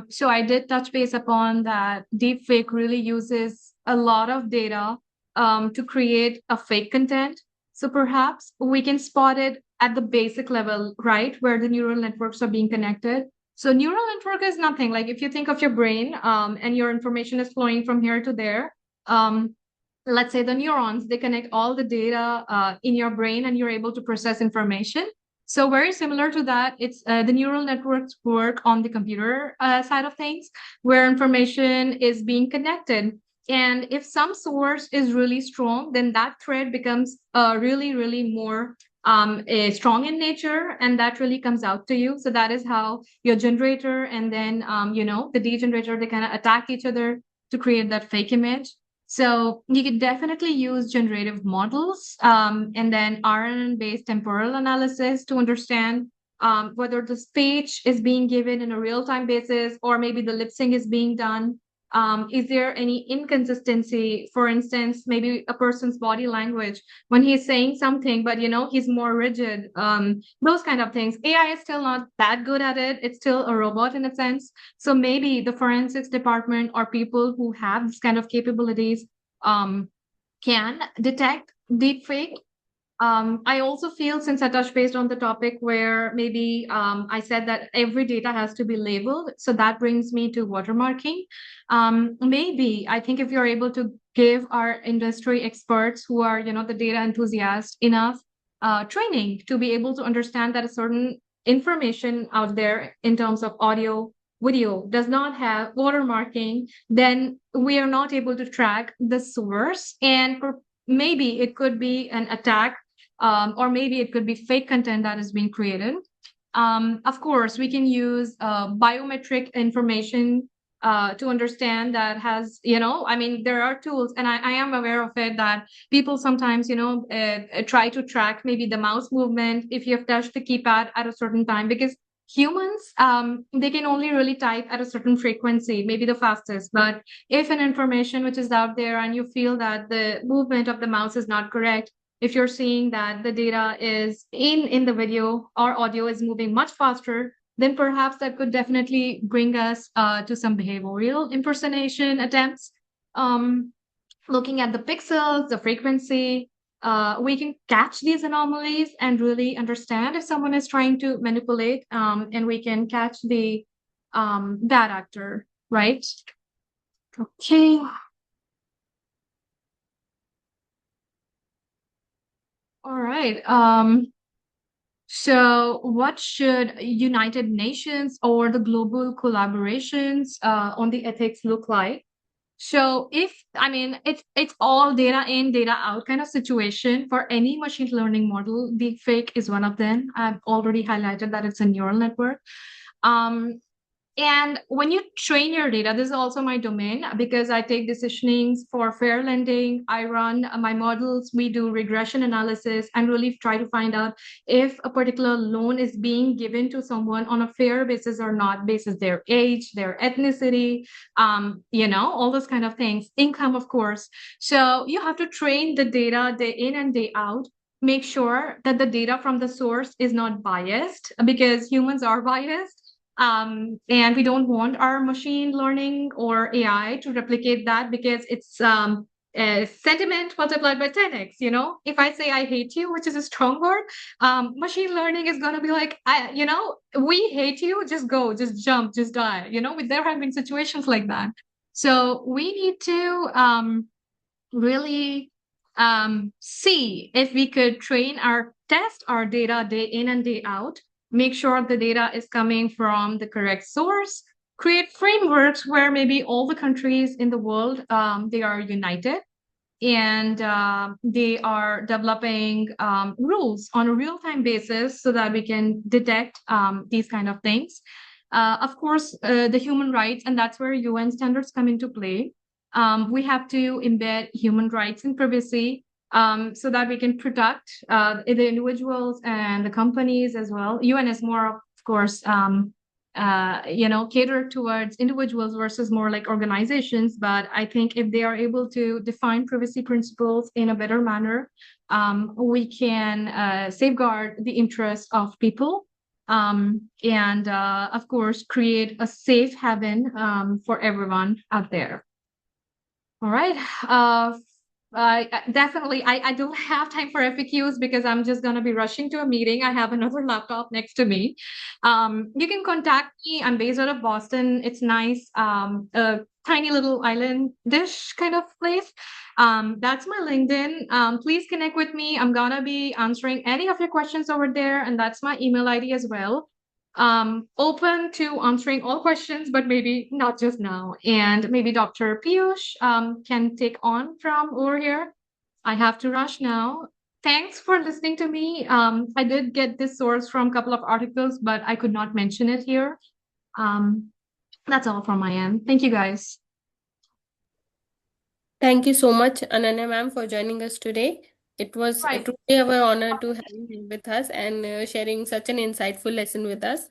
So I did touch base upon that. Deepfake really uses a lot of data to create a fake content. So perhaps we can spot it at the basic level, right, where the neural networks are being connected. So neural network is nothing like if you think of your brain, and your information is flowing from here to there. Let's say the neurons, they connect all the data in your brain, and you're able to process information. So very similar to that, it's the neural networks work on the computer side of things, where information is being connected. And if some source is really strong, then that thread becomes really, really more strong in nature, and that really comes out to you. So that is how your generator and then the degenerator, they kind of attack each other to create that fake image. So you could definitely use generative models, and then RNN-based temporal analysis to understand whether the speech is being given in a real-time basis, or maybe the lip sync is being done. Is there any inconsistency? For instance, maybe a person's body language when he's saying something, but he's more rigid. Those kind of things. AI is still not that good at it. It's still a robot in a sense. So maybe the forensics department or people who have this kind of capabilities can detect deepfake. I also feel, since I touched based on the topic where maybe I said that every data has to be labeled, so that brings me to watermarking. Maybe I think if you're able to give our industry experts who are, the data enthusiasts enough training to be able to understand that a certain information out there in terms of audio, video does not have watermarking, then we are not able to track the source, and maybe it could be an attack, or maybe it could be fake content that is being created. Of course, we can use biometric information to understand that has, there are tools, and I am aware of it, that people sometimes, try to track maybe the mouse movement if you have touched the keypad at a certain time, because humans, they can only really type at a certain frequency, maybe the fastest. But if an information which is out there and you feel that the movement of the mouse is not correct, if you're seeing that the data is in the video or audio is moving much faster, then perhaps that could definitely bring us to some behavioral impersonation attempts. Looking at the pixels, the frequency, we can catch these anomalies and really understand if someone is trying to manipulate, and we can catch the bad actor, right? Okay. All right. So what should United Nations or the global collaborations on the ethics look like? So it's all data in, data out kind of situation for any machine learning model. Deepfake is one of them. I've already highlighted that it's a neural network. And when you train your data, this is also my domain because I take decisionings for fair lending. I run my models. We do regression analysis and really try to find out if a particular loan is being given to someone on a fair basis or not, basis their age, their ethnicity, all those kind of things, income, of course. So you have to train the data day in and day out make sure that the data from the source is not biased, because humans are biased. And we don't want our machine learning or AI to replicate that, because it's sentiment multiplied by 10x. If I say I hate you, which is a strong word, machine learning is going to be like, we hate you, just go, just jump, just die. There have been situations like that. So we need to really see if we could test our data day in and day out, make sure the data is coming from the correct source, create frameworks where maybe all the countries in the world, they are united, and they are developing rules on a real-time basis so that we can detect these kind of things. Of course, the human rights, and that's where UN standards come into play. We have to embed human rights and privacy so that we can protect the individuals and the companies as well. UN is more, of course, catered towards individuals versus more like organizations. But I think if they are able to define privacy principles in a better manner, we can safeguard the interests of people, and of course, create a safe haven for everyone out there. All right. Definitely, I don't have time for FAQs because I'm just going to be rushing to a meeting. I have another laptop next to me. You can contact me. I'm based out of Boston. It's nice, a tiny little island dish kind of place. That's my LinkedIn. Please connect with me. I'm going to be answering any of your questions over there. And that's my email ID as well. Open to answering all questions, but maybe not just now. And maybe Dr. Piyush can take on from over here. I have to rush now. Thanks for listening to me. I did get this source from a couple of articles, but I could not mention it here. That's all from my end. Thank you, guys. Thank you so much, Ananya ma'am, for joining us today. It was truly our honor to have you with us and sharing such an insightful lesson with us.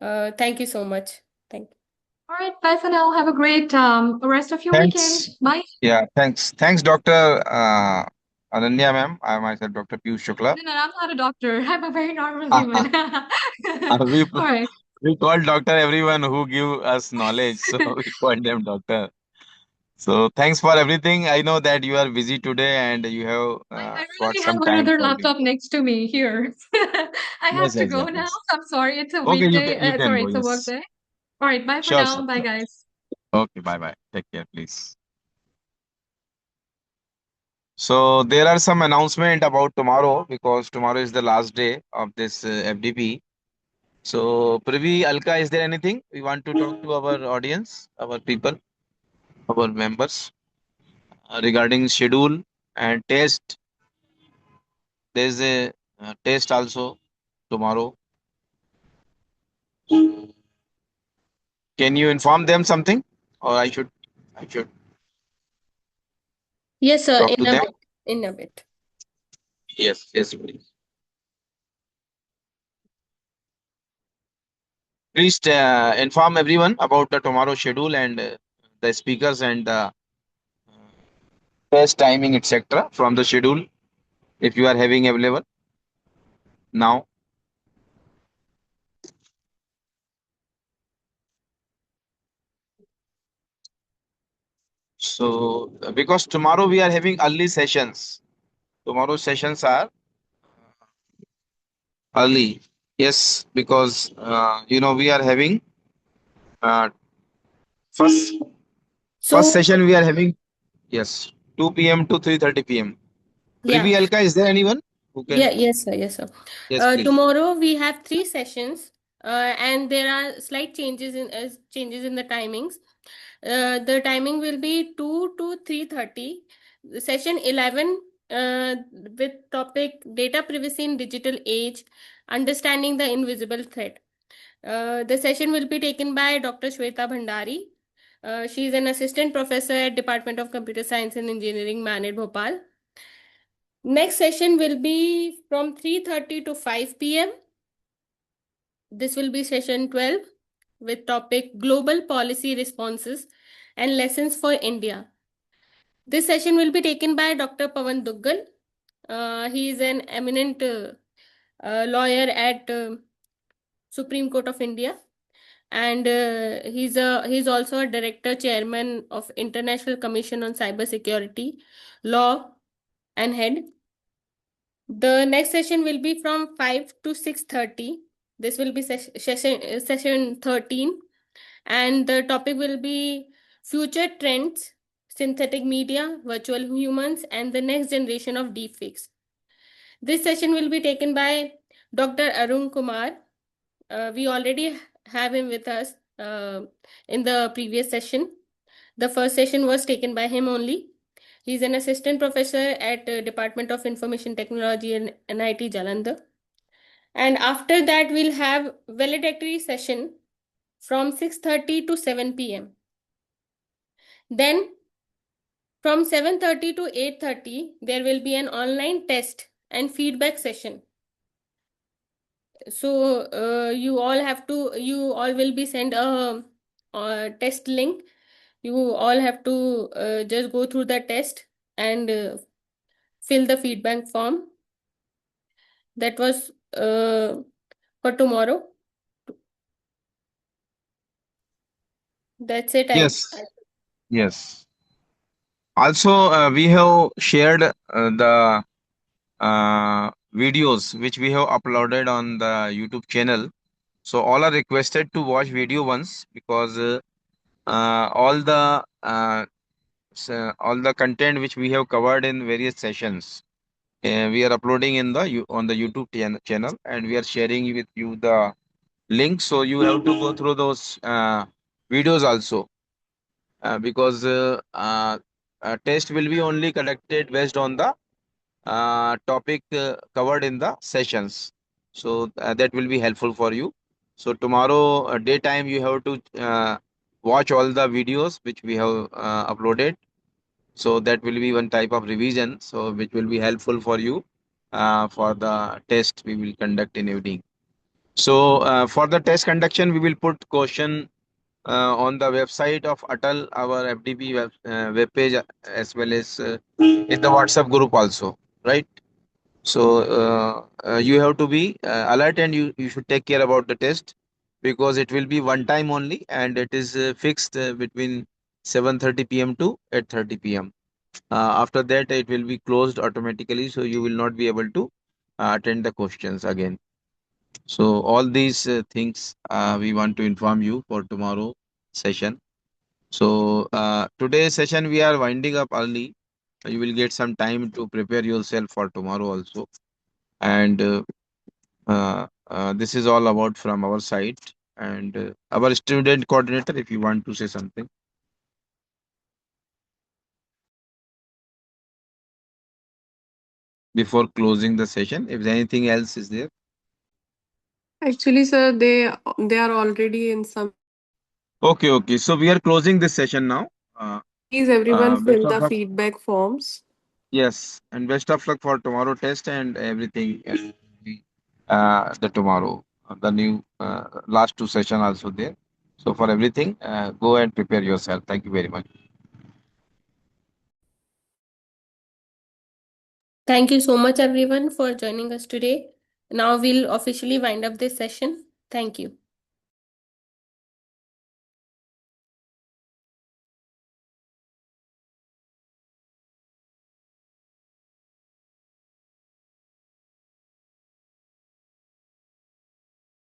Thank you so much. Thank you. All right, bye for now. Have a great rest of your weekend. Bye. Yeah, thanks. Thanks, Dr. Ananya ma'am. I myself, Dr. Piyush Shukla. No, I'm not a doctor. I'm a very normal human. we, All right. we call doctor everyone who give us knowledge, so we call them doctor. So thanks for everything. I know that you are busy today and you have I got really some have time another for this. laptop next to me here. I have Yes, to yes, go yes, now. yes. I'm sorry. It's a Okay, weekday. you can Sorry, go. it's a work Yes. day. All right. Bye for Sure, now. sir. Bye, Sure. guys. Okay, bye. Take care, please. So there are some announcement about tomorrow because tomorrow is the last day of this FDP. So Privi, Alka, is there anything we want to talk to our audience, our people, our members regarding schedule and test? There is a test also tomorrow. Can you inform them something, or I should Yes, sir. talk to them? In a bit. Yes, please. Please inform everyone about the tomorrow schedule and the speakers and the test timing, etc. from the schedule if you are having available now. So because tomorrow we are having early sessions. Tomorrow sessions are early. Yes, because we are having uh, first session we are having, yes, 2 p.m. to 3:30 p.m. Yeah. Privi, Alka, is there anyone who can? Yes, sir. Yes, sir. Yes, please. Tomorrow we have 3 sessions, and there are slight changes in the timings. The timing will be 2 to 3:30. Session 11 with topic data privacy in digital age, understanding the invisible threat. The session will be taken by Dr. Shweta Bhandari. She is an assistant professor at Department of Computer Science and Engineering, Man, Bhopal. Next session will be from 3:30 to 5 p.m. This will be session 12 with topic Global Policy Responses and Lessons for India. This session will be taken by Dr. Pawan Duggal. He is an eminent lawyer at Supreme Court of India, and he's also a director chairman of International Commission on Cybersecurity, Law, and head. The next session will be from 5 to 6:30. This will be session 13, and the topic will be future trends, synthetic media, virtual humans, and the next generation of deepfakes. This session will be taken by Dr. Arun Kumar. We already have him with us in the previous session. The first session was taken by him only. He's an assistant professor at Department of Information Technology and NIT Jalandhar. And after that, we'll have valedictory session from 6:30 to 7 p.m. Then from 7:30 to 8:30, there will be an online test and feedback session. So you all will be sent a test link. You all have to just go through the test and fill the feedback form. That was for tomorrow. That's it. Yes. Also, we have shared the videos which we have uploaded on the YouTube channel. So all are requested to watch video once, because all the content which we have covered in various sessions, we are uploading in the on the YouTube channel, and we are sharing with you the link. So you have to go through those videos also, because test will be only conducted based on the topic covered in the sessions. So that will be helpful for you. So tomorrow daytime you have to watch all the videos which we have uploaded. So that will be one type of revision, so which will be helpful for you for the test we will conduct in evening. So for the test conduction, we will put question on the website of ATAL, our FDP web page, as well as in the WhatsApp group also, right? So you have to be alert, and you should take care about the test, because it will be one time only, and it is fixed between 7:30 p.m. to 8:30 p.m. After that, it will be closed automatically, so you will not be able to attend the questions again. So all these things we want to inform you for tomorrow session. So today's session we are winding up early. You will get some time to prepare yourself for tomorrow also. And this is all about from our side. And our student coordinator, if you want to say something before closing the session, if anything else is there. Actually, sir, they are already in some. Okay. So we are closing this session now. Please, everyone, Best fill of the luck. feedback forms. Yes, and best of luck for tomorrow test and everything. The tomorrow, the new last two session also there. So for everything, go and prepare yourself. Thank you very much. Thank you so much, everyone, for joining us today. Now we'll officially wind up this session. Thank you.